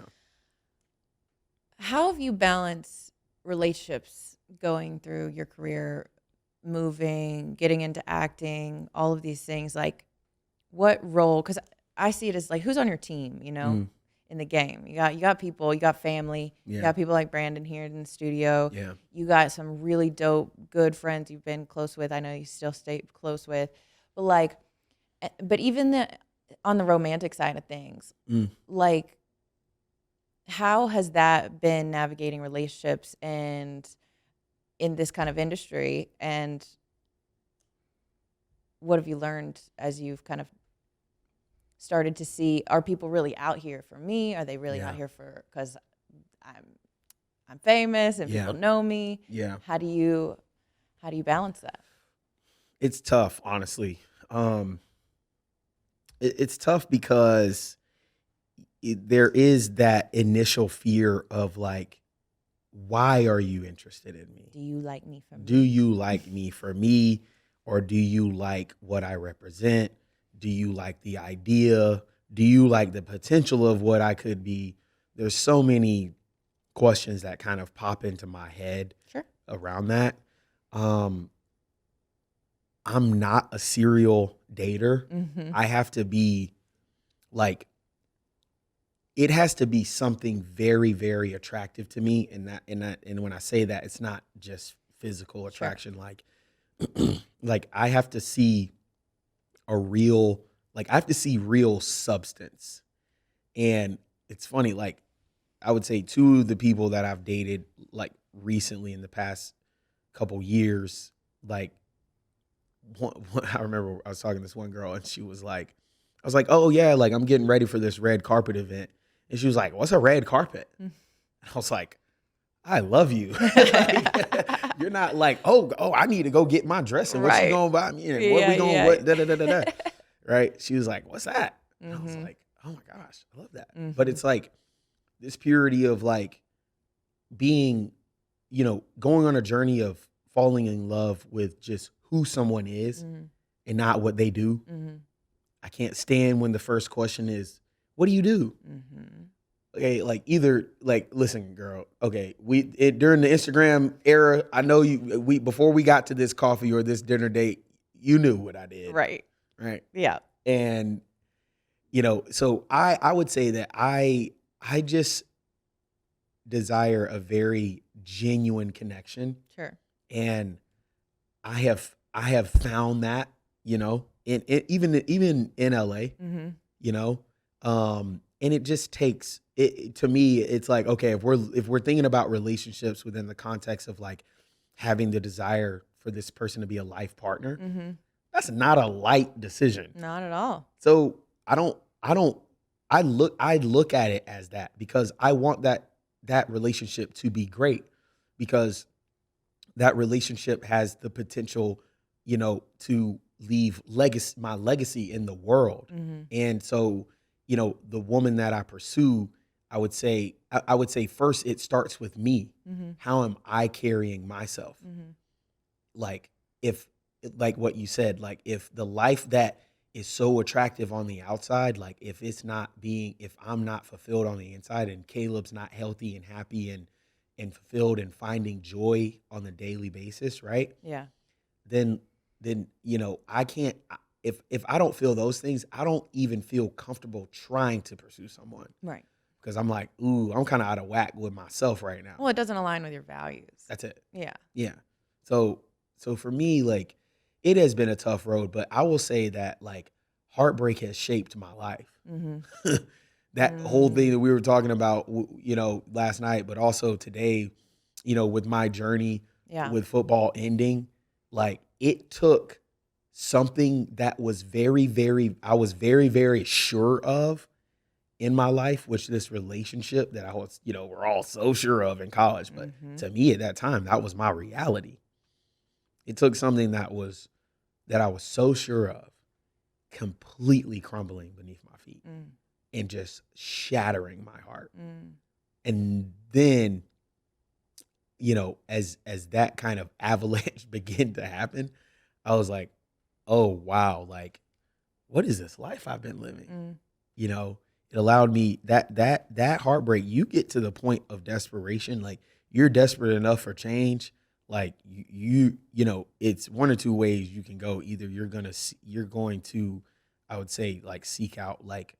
How have you balanced relationships going through your career, moving, getting into acting, all of these things? Like, what role? Because I see it as like, who's on your team, you know, in the game? You got people, you got family, you got people like Brandon here in the studio. Yeah. You got some really dope, good friends you've been close with. I know you still stay close with, but even on the romantic side of things, like, how has that been navigating relationships and in this kind of industry? And what have you learned as you've kind of started to see, are people really out here for me? Are they really out here because I'm famous and people know me? Yeah. How do you balance that? It's tough, honestly. It's tough because there is that initial fear of like, why are you interested in me? Do you like me for me? Do you like me for me? Or do you like what I represent? Do you like the idea? Do you like the potential of what I could be? There's so many questions that kind of pop into my head around that. I'm not a serial dater. Mm-hmm. I have to be like, it has to be something very, very attractive to me. And when I say that, it's not just physical attraction. Like, like I have to see real substance. And it's funny, like I would say two of the people that I've dated like recently in the past couple years, like I remember I was talking to this one girl and she was like, I was like, oh yeah, like I'm getting ready for this red carpet event. And she was like, what's a red carpet? And I was like, I love you. Like, you're not like, oh, I need to go get my dress and what you gonna buy me and what we gonna what da da da da da. Right? She was like, what's that? And I was like, oh my gosh, I love that. But it's like this purity of like being, you know, going on a journey of falling in love with just who someone is and not what they do. Mm-hmm. I can't stand when the first question is, what do you do? Mm-hmm. Okay, like either like, listen, girl. Okay, during the Instagram era, I know we before we got to this coffee or this dinner date, you knew what I did, Right. right? Yeah. And so I would say that I just desire a very genuine connection, Sure. and I have found that, even in LA, Mm-hmm. you know, and it just takes it to me. It's like, okay, if we're thinking about relationships within the context of like having the desire for this person to be a life partner, Mm-hmm. that's not a light decision. Not at all. So I look at it as that, because I want that relationship to be great, because that relationship has the potential, to leave my legacy in the world. Mm-hmm. And so, the woman that I pursue, I would say first it starts with me. Mm-hmm. How am I carrying myself? Mm-hmm. Like, if, like what you said, like if the life that is so attractive on the outside, like if I'm not fulfilled on the inside, and Caleb's not healthy and happy and fulfilled and finding joy on the daily basis, right? Yeah. Then I can't, if I don't feel those things, I don't even feel comfortable trying to pursue someone, Right. because I'm like, ooh, I'm kind of out of whack with myself right now. Well, it doesn't align with your values. That's it. Yeah. Yeah. So for me, like, it has been a tough road, but I will say that, like, heartbreak has shaped my life. Mm-hmm. That whole thing that we were talking about, last night, but also today, with my journey with football ending, like, it took something that was I was very, very sure of in my life, which this relationship that I was, we're all so sure of in college. But to me at that time, that was my reality. It took something that I was so sure of completely crumbling beneath my feet and just shattering my heart. And then, as that kind of avalanche began to happen, I was like, oh wow, like, what is this life I've been living? It allowed me that heartbreak. You get to the point of desperation, like you're desperate enough for change. Like it's one or two ways you can go. Either you're going to, I would say, like, seek out, like,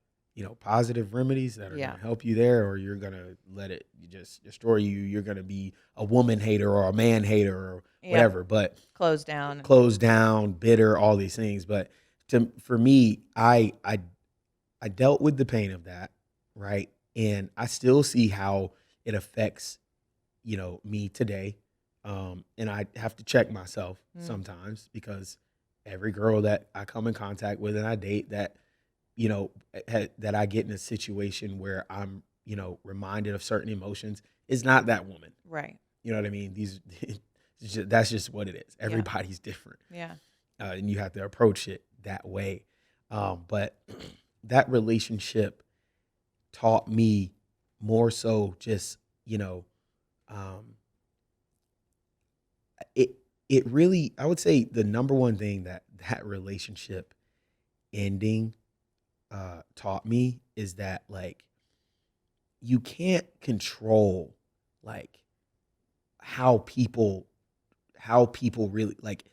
positive remedies that are going to help you there, or you're going to let it just destroy you. You're going to be a woman hater or a man hater or whatever, but close down, bitter, all these things. But for me, I dealt with the pain of that, right? And I still see how it affects, me today. And I have to check myself sometimes, because every girl that I come in contact with and I date that, that I get in a situation where I'm, reminded of certain emotions, is not that woman. Right. You know what I mean? That's just what it is. Everybody's different. Yeah. And you have to approach it that way. But that relationship taught me more so just, it really, I would say the number one thing that relationship ending taught me is that, like, you can't control, like, how people really, like,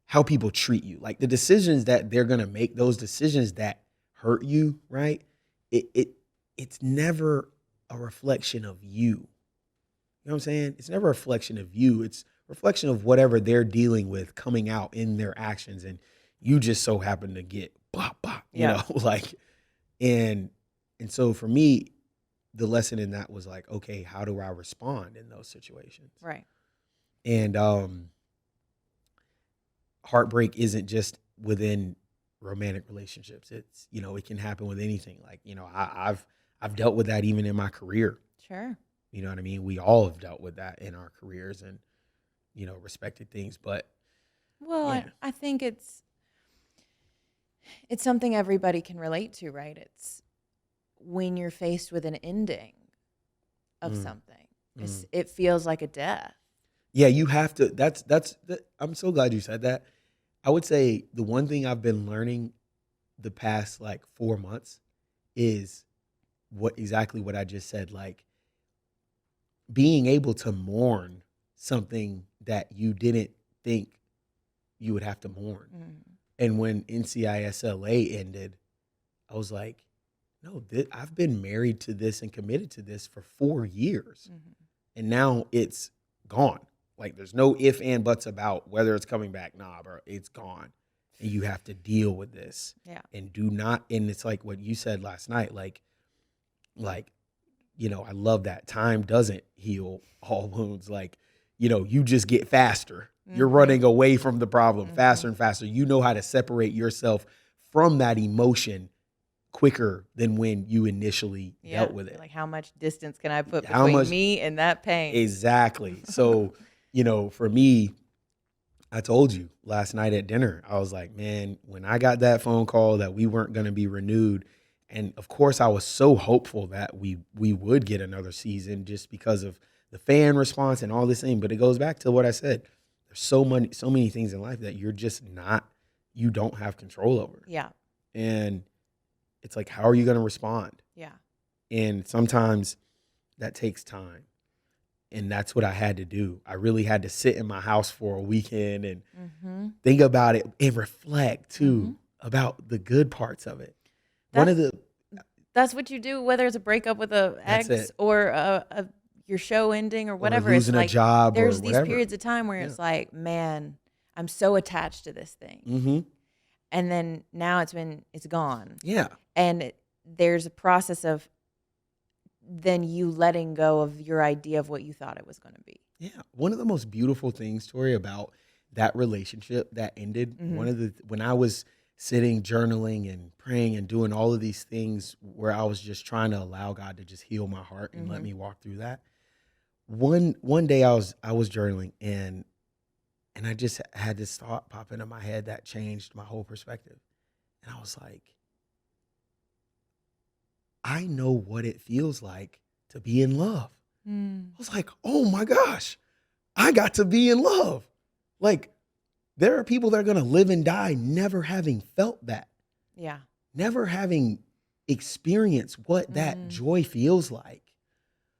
how people treat you, like the decisions that they're gonna make, those decisions that hurt you, right? It's never a reflection of you. You know what I'm saying? It's never a reflection of you. It's a reflection of whatever they're dealing with coming out in their actions, and you just so happen to get bop bop, like, and so for me, the lesson in that was like, okay, how do I respond in those situations? Right. And heartbreak isn't just within romantic relationships. It's, it can happen with anything. Like, I've dealt with that even in my career. Sure. You know what I mean? We all have dealt with that in our careers and, respected things. But I think it's something everybody can relate to, right? It's when you're faced with an ending of something. It feels like a death. Yeah, you have to. I'm so glad you said that. I would say the one thing I've been learning the past like 4 months is exactly what I just said. Like being able to mourn something that you didn't think you would have to mourn. And when NCIS LA ended, I was like, no, I've been married to this and committed to this for 4 years. And now it's gone. Like there's no if and buts about whether it's coming back. Nah, bro, it's gone. And you have to deal with this. Yeah. And do not, and it's like what you said last night, like, you know, I love that. Time doesn't heal all wounds. Like, you know, you just get faster. You're running away from the problem faster and faster. You know how to separate yourself from that emotion quicker than when you initially dealt with it. Like how much distance can I put between me and that pain? Exactly. So, you know, for me, I told you last night at dinner, I was like, man, when I got that phone call that we weren't going to be renewed, and of course I was so hopeful that we would get another season just because of the fan response and all this thing. But it goes back to what I said. There's so many things in life that you don't have control over. Yeah. And it's like, how are you going to respond? Yeah. And sometimes that takes time. And that's what I had to do. I really had to sit in my house for a weekend and think about it and reflect too about the good parts of it. That's what you do, whether it's a breakup with an ex or your show ending or whatever. Or losing it's like, a job there's or these whatever. periods of time where it's like, man, I'm so attached to this thing. And then now it's gone. Yeah. And there's a process of then you letting go of your idea of what you thought it was going to be. Yeah. One of the most beautiful things, Tori, about that relationship that ended, when I was sitting, journaling and praying and doing all of these things where I was just trying to allow God to just heal my heart and let me walk through that. One day I was journaling and I just had this thought pop into my head that changed my whole perspective. And I was like, I know what it feels like to be in love. I was like, oh my gosh, I got to be in love. Like, there are people that are going to live and die never having felt that. Yeah. Never having experienced what that joy feels like,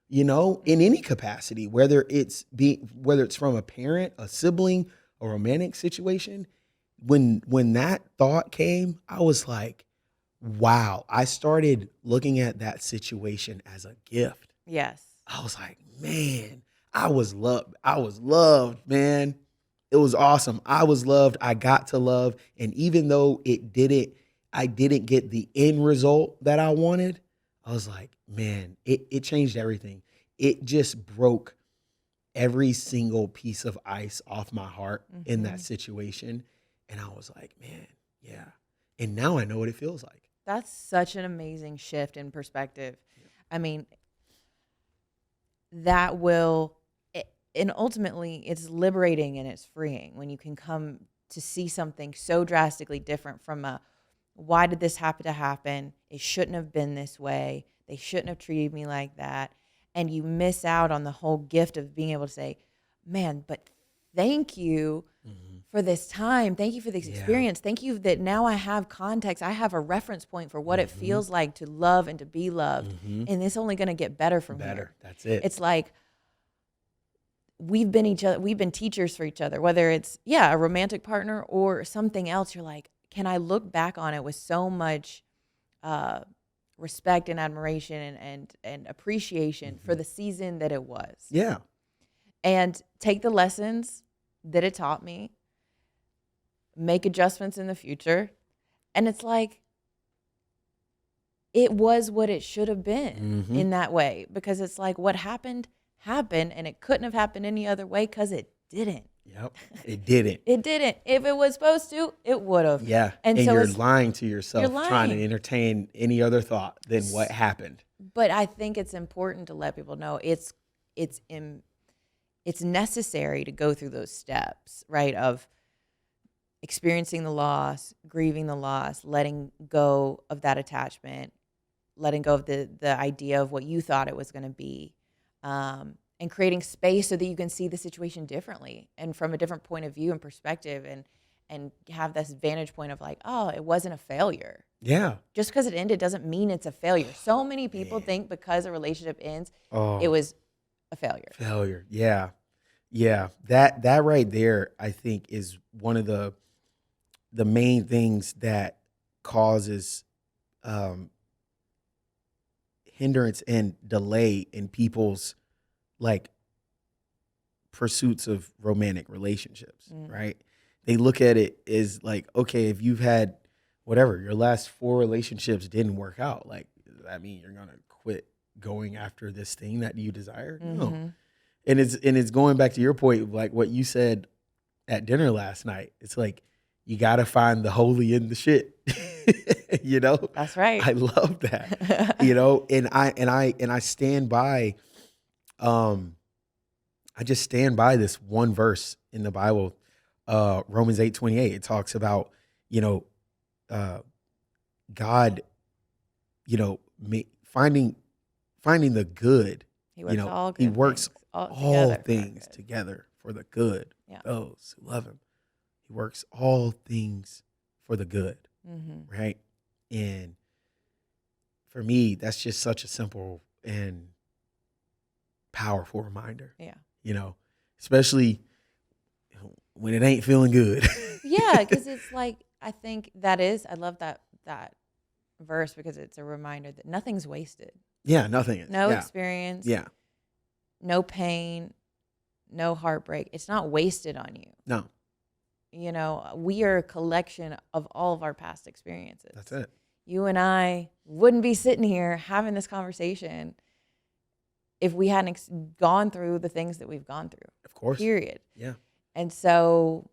you know, in any capacity, whether it's from a parent, a sibling, a romantic situation. When that thought came, I was like, wow. I started looking at that situation as a gift. Yes. I was like, man, I was loved, man. It was awesome. I was loved. I got to love. And even though I didn't get the end result that I wanted, I was like, man, it changed everything. It just broke every single piece of ice off my heart in that situation. And I was like, man, yeah. And now I know what it feels like. That's such an amazing shift in perspective. Yeah. I mean, that will, and ultimately it's liberating and it's freeing when you can come to see something so drastically different from why did this happen to happen? It shouldn't have been this way. They shouldn't have treated me like that. And you miss out on the whole gift of being able to say, man, but thank you for this time. Thank you for this experience. Thank you that now I have context. I have a reference point for what it feels like to love and to be loved. And it's only going to get better from here. That's it. It's like we've been teachers for each other, whether it's, a romantic partner or something else. You're like, can I look back on it with so much respect and admiration and appreciation for the season that it was? Yeah. And take the lessons that it taught me, make adjustments in the future. And it's like, it was what it should have been in that way, because it's like what happened, and it couldn't have happened any other way because it didn't. Yep. It didn't. It didn't. If it was supposed to, it would have. Yeah. And so you're lying to yourself, trying to entertain any other thought than what happened. But I think it's important to let people know it's necessary to go through those steps, right? Of experiencing the loss, grieving the loss, letting go of that attachment, letting go of the idea of what you thought it was going to be, and creating space so that you can see the situation differently and from a different point of view and perspective, and have this vantage point of like, oh, it wasn't a failure. Yeah. Just because it ended doesn't mean it's a failure. So many people think because a relationship ends, it was a failure. Failure. Yeah. Yeah. That right there, I think, is one of the main things that causes hindrance and delay in people's like pursuits of romantic relationships, right? They look at it as like, okay, if you've had whatever, your last 4 relationships didn't work out, like, does that mean you're gonna quit going after this thing that you desire? No. And it's going back to your point, like what you said at dinner last night. It's like you gotta find the holy in the shit. You know? That's right. I love that. You know, and I stand by I just stand by this one verse in the Bible, Romans 8:28. It talks about, God, finding the good. He works all good He works things, all things together for the good of those who love him. He works all things for the good, right? And for me, that's just such a simple and powerful reminder. Yeah. Especially when it ain't feeling good. Yeah, because it's like, I love that verse because it's a reminder that nothing's wasted. Yeah, nothing is. No experience. Yeah. No pain, no heartbreak. It's not wasted on you. No. We are a collection of all of our past experiences. That's it. You and I wouldn't be sitting here having this conversation if we hadn't gone through the things that we've gone through. Of course. Period. Yeah. And so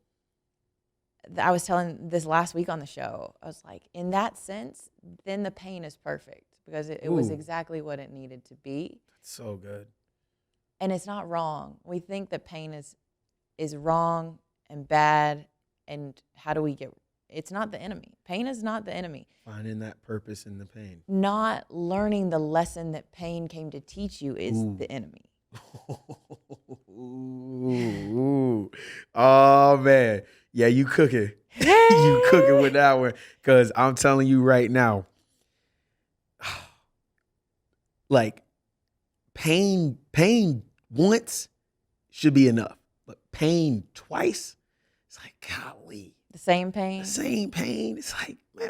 I was telling this last week on the show, I was like, in that sense, then the pain is perfect because it was exactly what it needed to be. That's so good. And it's not wrong. We think that pain is wrong and bad, and how do we it's not the enemy. Pain is not the enemy. Finding that purpose in the pain. Not learning the lesson that pain came to teach you is the enemy. Ooh. Oh, man. Yeah, you cooking. You cooking with that one. Because I'm telling you right now, like, pain once should be enough. But pain twice, it's like, golly. The same pain? The same pain. It's like, man,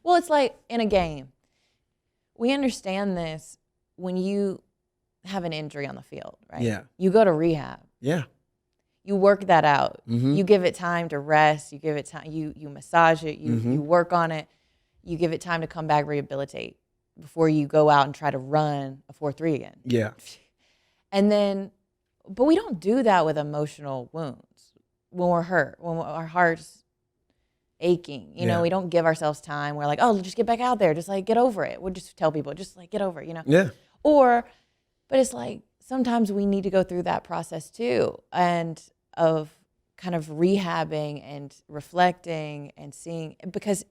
Well, it's like in a game. We understand this when you have an injury on the field, right? Yeah. You go to rehab. Yeah. You work that out. You give it time to rest. You give it time. You massage it. You work on it. You give it time to come back, rehabilitate before you go out and try to run a 4.3 again. Yeah. And then, but we don't do that with emotional wounds. When we're hurt, when our heart's aching, we don't give ourselves time. We're like, oh, just get back out there. Just like, get over it. We'll just tell people, just like, get over it, Yeah. But it's like, sometimes we need to go through that process too. And of kind of rehabbing and reflecting and seeing, because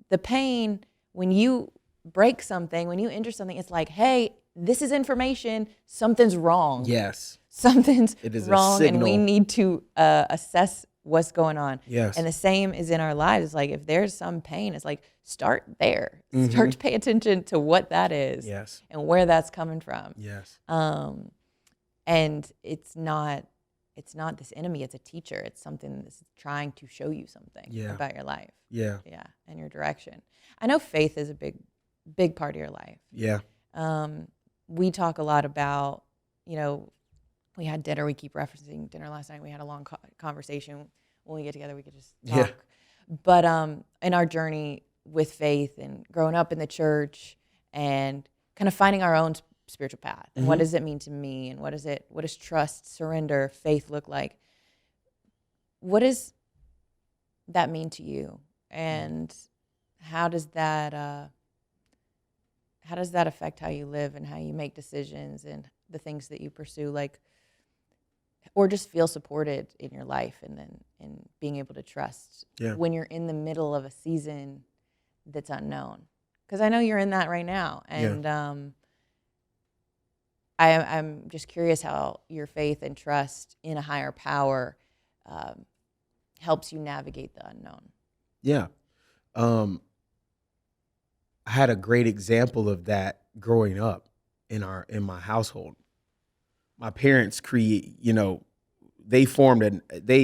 the pain, when you break something, when you injure something, it's like, hey, this is information. Something's wrong. Yes. Something's It is wrong, a and we need to assess what's going on. Yes. And the same is in our lives. It's like, if there's some pain, it's like, start there. Start to pay attention to what that is. Yes. And where that's coming from. Yes. And it's not this enemy, it's a teacher. It's something that's trying to show you something about your life. Yeah. Yeah. And your direction. I know faith is a big part of your life. Yeah. We talk a lot about, we had dinner. We keep referencing dinner last night. We had a long conversation. When we get together, we could just talk. Yeah. But in our journey with faith and growing up in the church and kind of finding our own spiritual path, and what does it mean to me, and what does trust, surrender, faith look like? What does that mean to you, and how does that affect how you live and how you make decisions and the things that you pursue, like, or just feel supported in your life, and then in being able to trust when you're in the middle of a season that's unknown? Because I know you're in that right now, and I'm just curious how your faith and trust in a higher power helps you navigate the unknown. Yeah. I had a great example of that growing up in my household. My parents they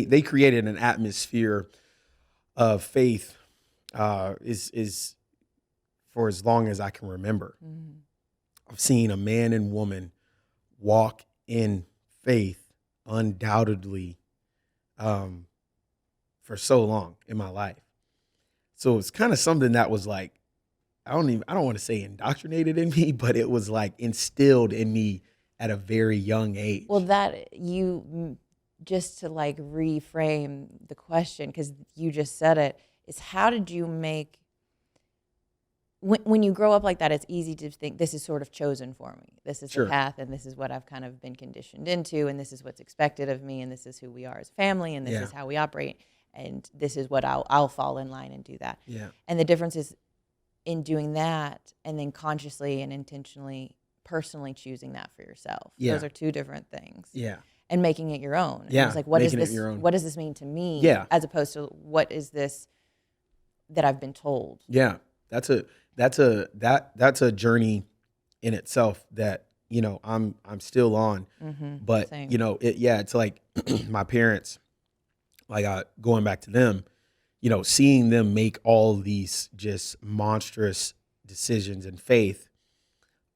they created an atmosphere of faith is for as long as I can remember. Mm-hmm. I've seen a man and woman walk in faith undoubtedly for so long in my life. So it's kind of something that was like, I don't want to say indoctrinated in me, but it was like instilled in me at a very young age. Well, just to like reframe the question, because you just said it, is how did you make, when you grow up like that, it's easy to think this is sort of chosen for me. This is the path, and this is what I've kind of been conditioned into, and this is what's expected of me, and this is who we are as family, and this is how we operate, and this is what I'll fall in line and do that. Yeah. And the difference is in doing that and then consciously and intentionally, personally choosing that for yourself. Yeah. Those are two different things. Yeah. And making it your own. Yeah. It's like, what does this mean to me? Yeah. As opposed to what is this that I've been told? Yeah. That's a journey in itself that, I'm still on. Mm-hmm. But Same. It's like my parents, like going back to them, seeing them make all these just monstrous decisions in faith.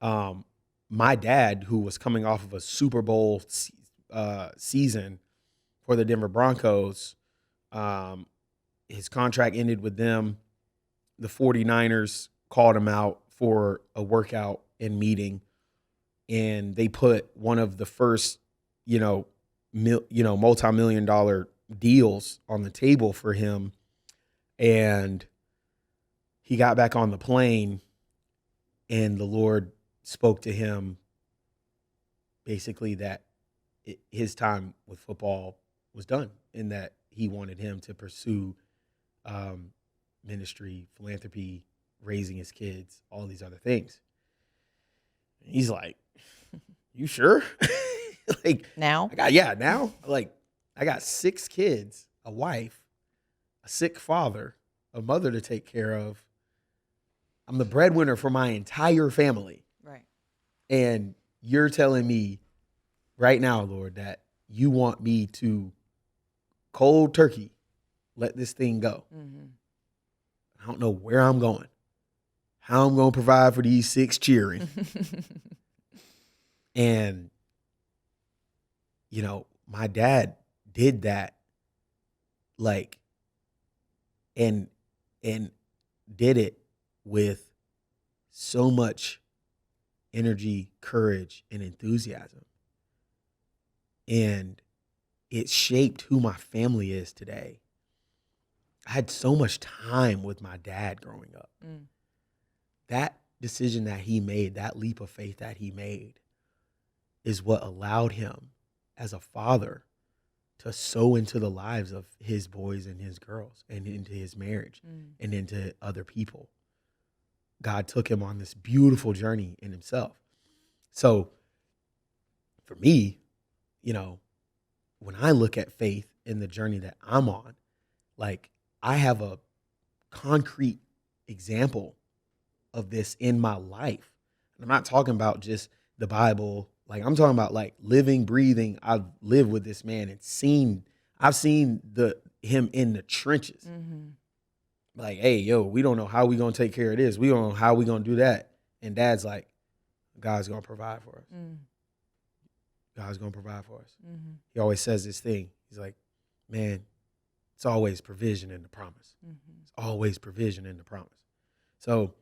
My dad, who was coming off of a Super Bowl season for the Denver Broncos, his contract ended with them. The 49ers called him out for a workout and meeting, and they put one of the first, multi-million-dollar deals on the table for him. And he got back on the plane, and the Lord spoke to him basically that his time with football was done, and that he wanted him to pursue ministry, philanthropy, raising his kids, all these other things. And he's like, you sure? Like now? Now? Like, I got 6 kids, a wife, a sick father, a mother to take care of. I'm the breadwinner for my entire family. Right. And you're telling me right now, Lord, that you want me to cold turkey let this thing go. Mm-hmm. I don't know where I'm going, how I'm going to provide for these 6 cheering. And, my dad did that, like, and did it with so much energy, courage, and enthusiasm. And it shaped who my family is today. I had so much time with my dad growing up. Mm. That decision that he made, that leap of faith that he made, is what allowed him as a father to sow into the lives of his boys and his girls, and into his marriage, and into other people. God took him on this beautiful journey in himself. So for me, when I look at faith in the journey that I'm on, like, I have a concrete example of this in my life. And I'm not talking about just the Bible. Like, I'm talking about like living, breathing. I've lived with this man and I've seen him in the trenches. Mm-hmm. Like, hey, yo, we don't know how we going to take care of this. We don't know how we going to do that. And Dad's like, God's going to provide for us. Mm. God's going to provide for us. Mm-hmm. He always says this thing. He's like, man, it's always provision in the promise. Mm-hmm. It's always provision in the promise. So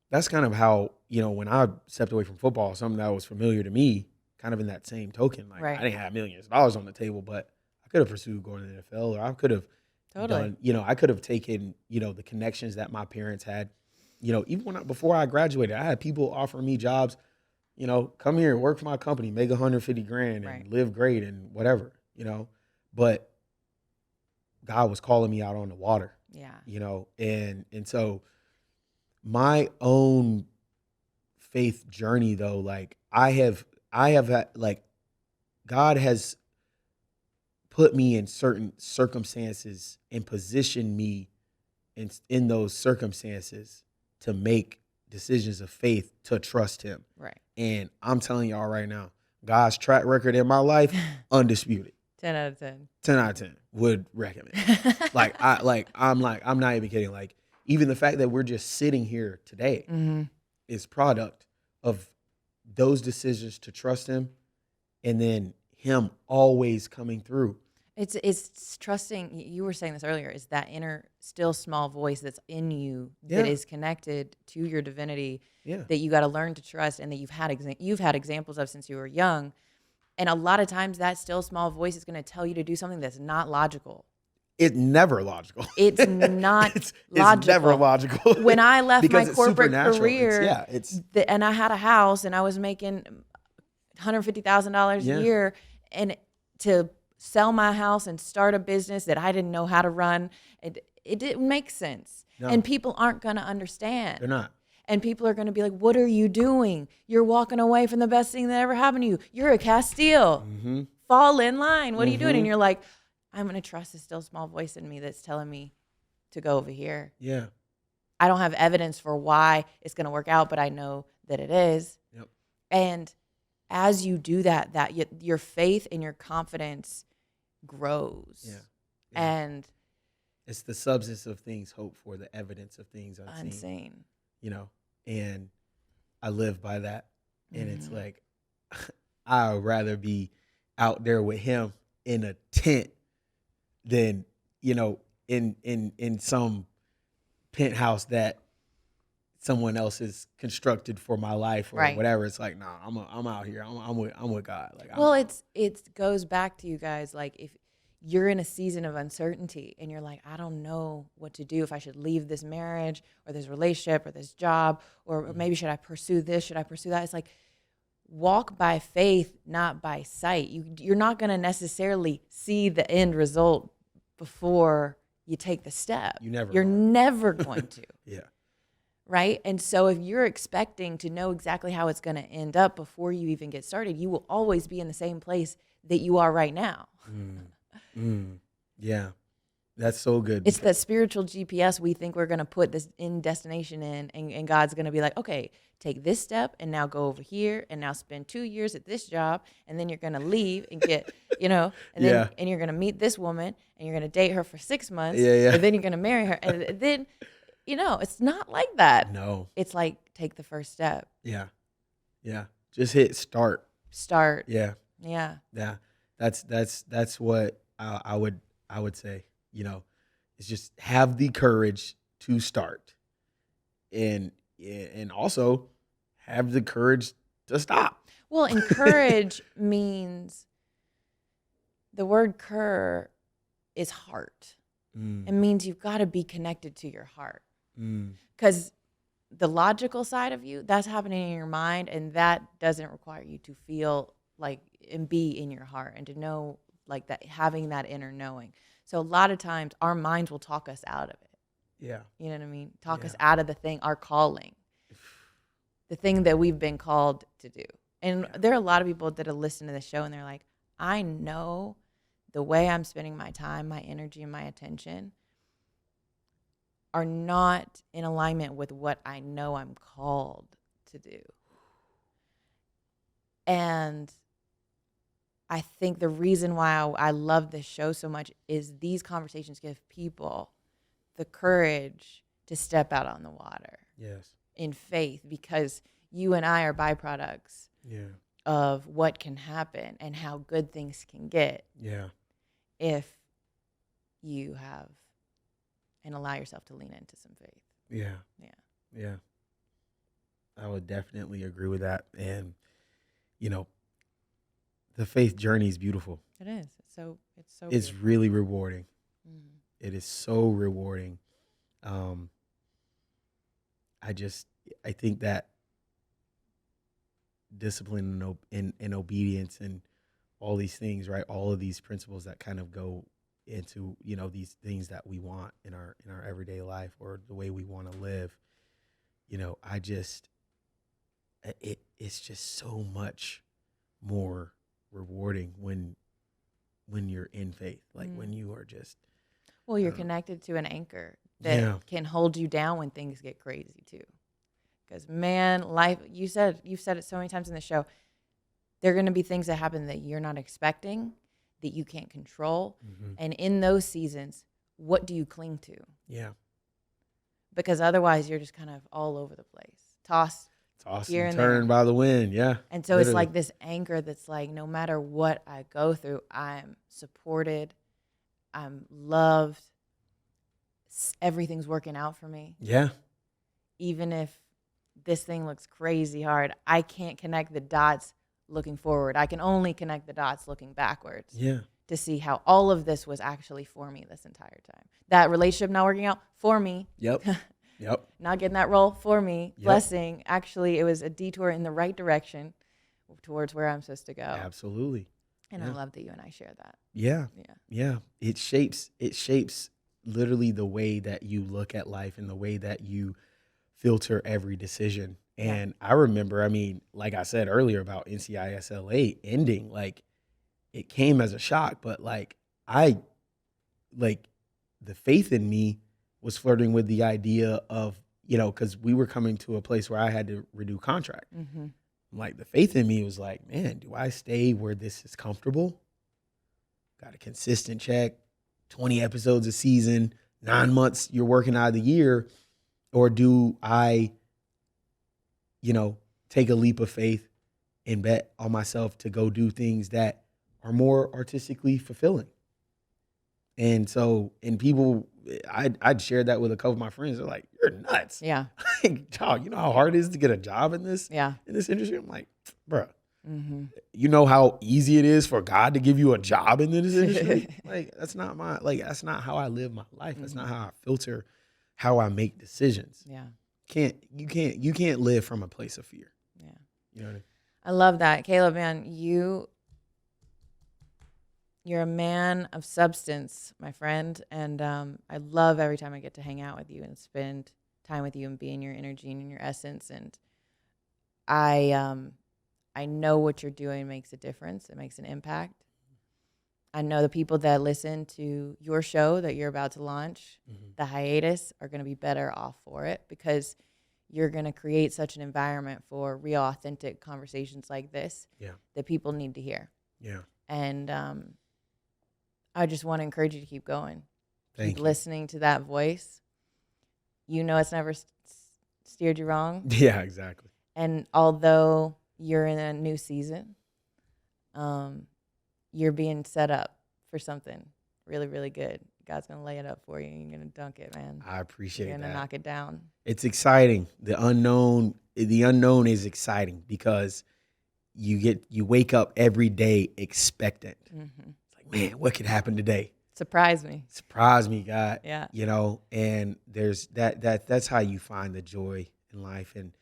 that's kind of how, when I stepped away from football, something that was familiar to me, kind of in that same token. Like, right. I didn't have millions of dollars on the table, but I could have pursued going to the NFL, or I could have done, I could have taken, the connections that my parents had. Even before I graduated, I had people offering me jobs, come here, work for my company, make $150,000 and live great and whatever, but God was calling me out on the water. Yeah. And so my own faith journey, though, like, I have had, like, God has put me in certain circumstances and position me in those circumstances to make decisions of faith to trust him. Right. And I'm telling y'all right now, God's track record in my life, undisputed. 10 out of 10. 10 out of 10 would recommend. I'm not even kidding. Like, even the fact that we're just sitting here today is product of those decisions to trust him, and then him always coming through. It's trusting. You were saying this earlier. Is that inner, still small voice that's in you that is connected to your divinity that you got to learn to trust, and that you've had examples of since you were young. And a lot of times, that still small voice is going to tell you to do something that's not logical. It's never logical. It's not it's logical. Never logical. When I left my corporate career, and I had a house and I was making $150,000 a year, and to sell my house and start a business that I didn't know how to run, it didn't make sense. No. And people aren't going to understand. They're not. And people are going to be like, what are you doing? You're walking away from the best thing that ever happened to you. You're a Castille. Fall in line. What are you doing? And you're like, I'm going to trust the still small voice in me that's telling me to go over here. Yeah. I don't have evidence for why it's going to work out, but I know that it is. Yep. And as you do that your faith and your confidence grows. Yeah. And it's the substance of things hoped for, the evidence of things unseen. You know, and I live by that. And it's like, I'd rather be out there with him in a tent than, you know, in some penthouse that someone else has constructed for my life or whatever. It's like, nah, I'm out here. I'm with God. Like, well, it goes back to you guys. Like, if you're in a season of uncertainty and you're like, I don't know what to do, if I should leave this marriage or this relationship or this job, or maybe should I pursue this? Should I pursue that? It's like, walk by faith, not by sight. You're not going to necessarily see the end result before you take the step. You're never going to. Yeah. Right? And so if you're expecting to know exactly how it's going to end up before you even get started, you will always be in the same place that you are right now. Yeah. That's so good. It's that spiritual GPS we think we're going to put this end destination in, and God's going to be like, okay, take this step and now go over here and now spend 2 years at this job, and then you're going to leave and get, you know, and then and you're going to meet this woman and you're going to date her for 6 months, and then you're going to marry her, and then, you know, it's not like that. No. It's like, take the first step. Yeah. Yeah. Just hit start. Yeah. Yeah. Yeah. That's what I would say, you know, is just have the courage to start, and also have the courage to stop. Well, and courage means, the word cur is heart. It means you've got to be connected to your heart. Because the logical side of you, that's happening in your mind, and that doesn't require you to feel like and be in your heart and to know, like, that, having that inner knowing. So a lot of times our minds will talk us out of it. Yeah. You know what I mean? Talk us out of the thing, our calling, the thing that we've been called to do. And there are a lot of people that have listened to the show and they're like, I know the way I'm spending my time, my energy, and my attention are not in alignment with what I know I'm called to do. And I think the reason why I love this show so much is these conversations give people the courage to step out on the water. Yes. In faith, because you and I are byproducts of what can happen and how good things can get if you have and allow yourself to lean into some faith. Yeah. I would definitely agree with that. And, you know, the faith journey is beautiful. It is. It's beautiful. Really rewarding. It is so rewarding. I think that discipline and obedience and all these things, right? All of these principles that kind of go into, you know, these things that we want in our everyday life or the way we want to live. You know, it's just so much more rewarding when when you're in faith, like when you are just. Well, you're connected to an anchor that can hold you down when things get crazy too. Because man, life, you've said it so many times in the show, there are going to be things that happen that you're not expecting, that you can't control. Mm-hmm. And in those seasons, what do you cling to? Yeah. Because otherwise you're just kind of all over the place. Tossed here and and turned there. by the wind, yeah. And so It's like this anchor that's like, no matter what I go through, I'm supported, I'm loved, everything's working out for me. Yeah. Even if this thing looks crazy hard, I can't connect the dots looking forward. I can only connect the dots looking backwards. Yeah. To see how all of this was actually for me this entire time. That relationship not working out, for me. Yep. Yep. Not getting that role, for me. Yep. Blessing. Actually, it was a detour in the right direction towards where I'm supposed to go. Absolutely. And I love that you and I share that. Yeah. Yeah. It shapes literally the way that you look at life and the way that you filter every decision. And I remember, I mean, like I said earlier about NCIS LA ending, like it came as a shock, but the faith in me was flirting with the idea of, because we were coming to a place where I had to renew contract. Mm-hmm. Like the faith in me was like, man, do I stay where this is comfortable? Got a consistent check, 20 episodes a season, 9 months you're working out of the year, or do I, take a leap of faith and bet on myself to go do things that are more artistically fulfilling? And so, people, I'd shared that with a couple of my friends. They're like, "You're nuts." Yeah. Dog, you know how hard it is to get a job in this? Yeah. In this industry? I'm like, bruh, mm-hmm. You know how easy it is for God to give you a job in this industry? That's not how I live my life. That's not how I filter how I make decisions. Yeah. You can't live from a place of fear. Yeah. You know what I mean? I love that. Caleb, man, you're a man of substance, my friend. And I love every time I get to hang out with you and spend time with you and be in your energy and in your essence. And I know what you're doing makes a difference. It makes an impact. I know the people that listen to your show that you're about to launch, the hiatus, are going to be better off for it, because you're going to create such an environment for real, authentic conversations like this that people need to hear. Yeah. And I just want to encourage you to keep going. Keep listening to that voice. It's never steered you wrong. Yeah, exactly. And although you're in a new season, you're being set up for something really, really good. God's going to lay it up for you, and you're going to dunk it, man. I appreciate that. You're going to knock it down. It's exciting. The unknown is exciting, because you wake up every day expectant. Mm-hmm. It's like, man, what could happen today? Surprise me, God. Yeah. And there's that's how you find the joy in life. And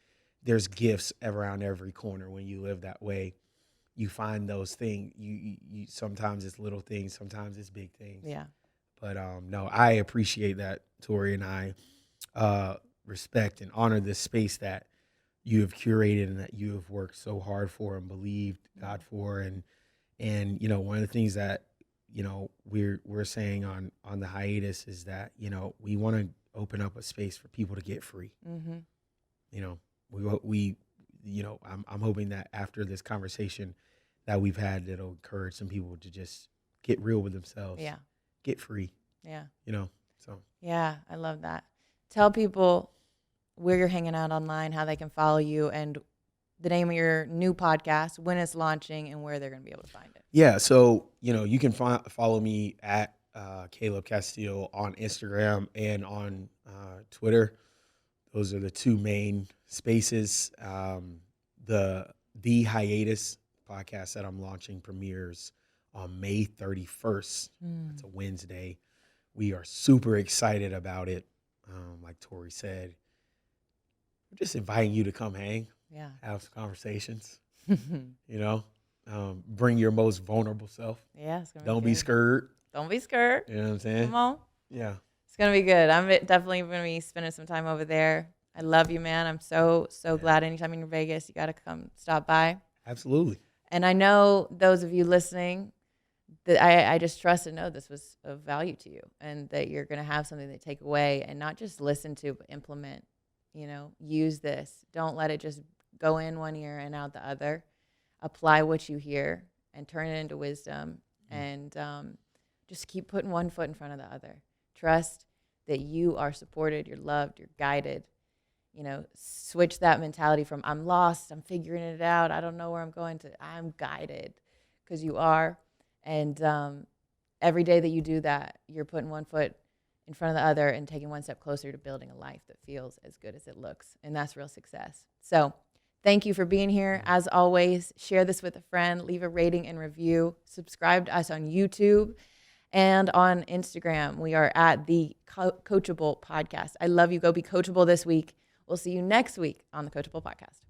there's gifts around every corner when you live that way. You find those things. You sometimes it's little things, sometimes it's big things. Yeah. But no, I appreciate that, Tori, and I respect and honor this space that you have curated and that you have worked so hard for and believed God for. And one of the things that we're saying on the hiatus is that we want to open up a space for people to get free. Mm-hmm. I'm hoping that after this conversation that we've had, it'll encourage some people to just get real with themselves. Yeah. Get free. Yeah. So. Yeah, I love that. Tell people where you're hanging out online, how they can follow you, and the name of your new podcast, when it's launching, and where they're going to be able to find it. Yeah. So, you can follow me at Caleb Castille on Instagram and on Twitter. Those are the two main spaces. The Hiatus podcast that I'm launching premieres on May 31st. It's a Wednesday. We are super excited about it. Like Tori said, we're just inviting you to come hang. Yeah. Have some conversations. Bring your most vulnerable self. Yeah. Don't be scared. Don't be scared. You know what I'm saying? Come on. Yeah. It's going to be good. I'm definitely going to be spending some time over there. I love you, man. I'm so glad anytime you're in Vegas, you got to come stop by. Absolutely. And I know those of you listening that I just trust and know this was of value to you, and that you're going to have something to take away and not just listen to, but implement. Use this. Don't let it just go in one ear and out the other. Apply what you hear and turn it into wisdom, and just keep putting one foot in front of the other. Trust that you are supported, you're loved, you're guided. Switch that mentality from I'm lost, I'm figuring it out, I don't know where I'm going, to I'm guided, because you are. And every day that you do that, you're putting one foot in front of the other and taking one step closer to building a life that feels as good as it looks. And that's real success. So thank you for being here. As always, share this with a friend, leave a rating and review, subscribe to us on YouTube and on Instagram. We are at the Coachable Podcast. I love you. Go be coachable this week. We'll see you next week on the Coachable Podcast.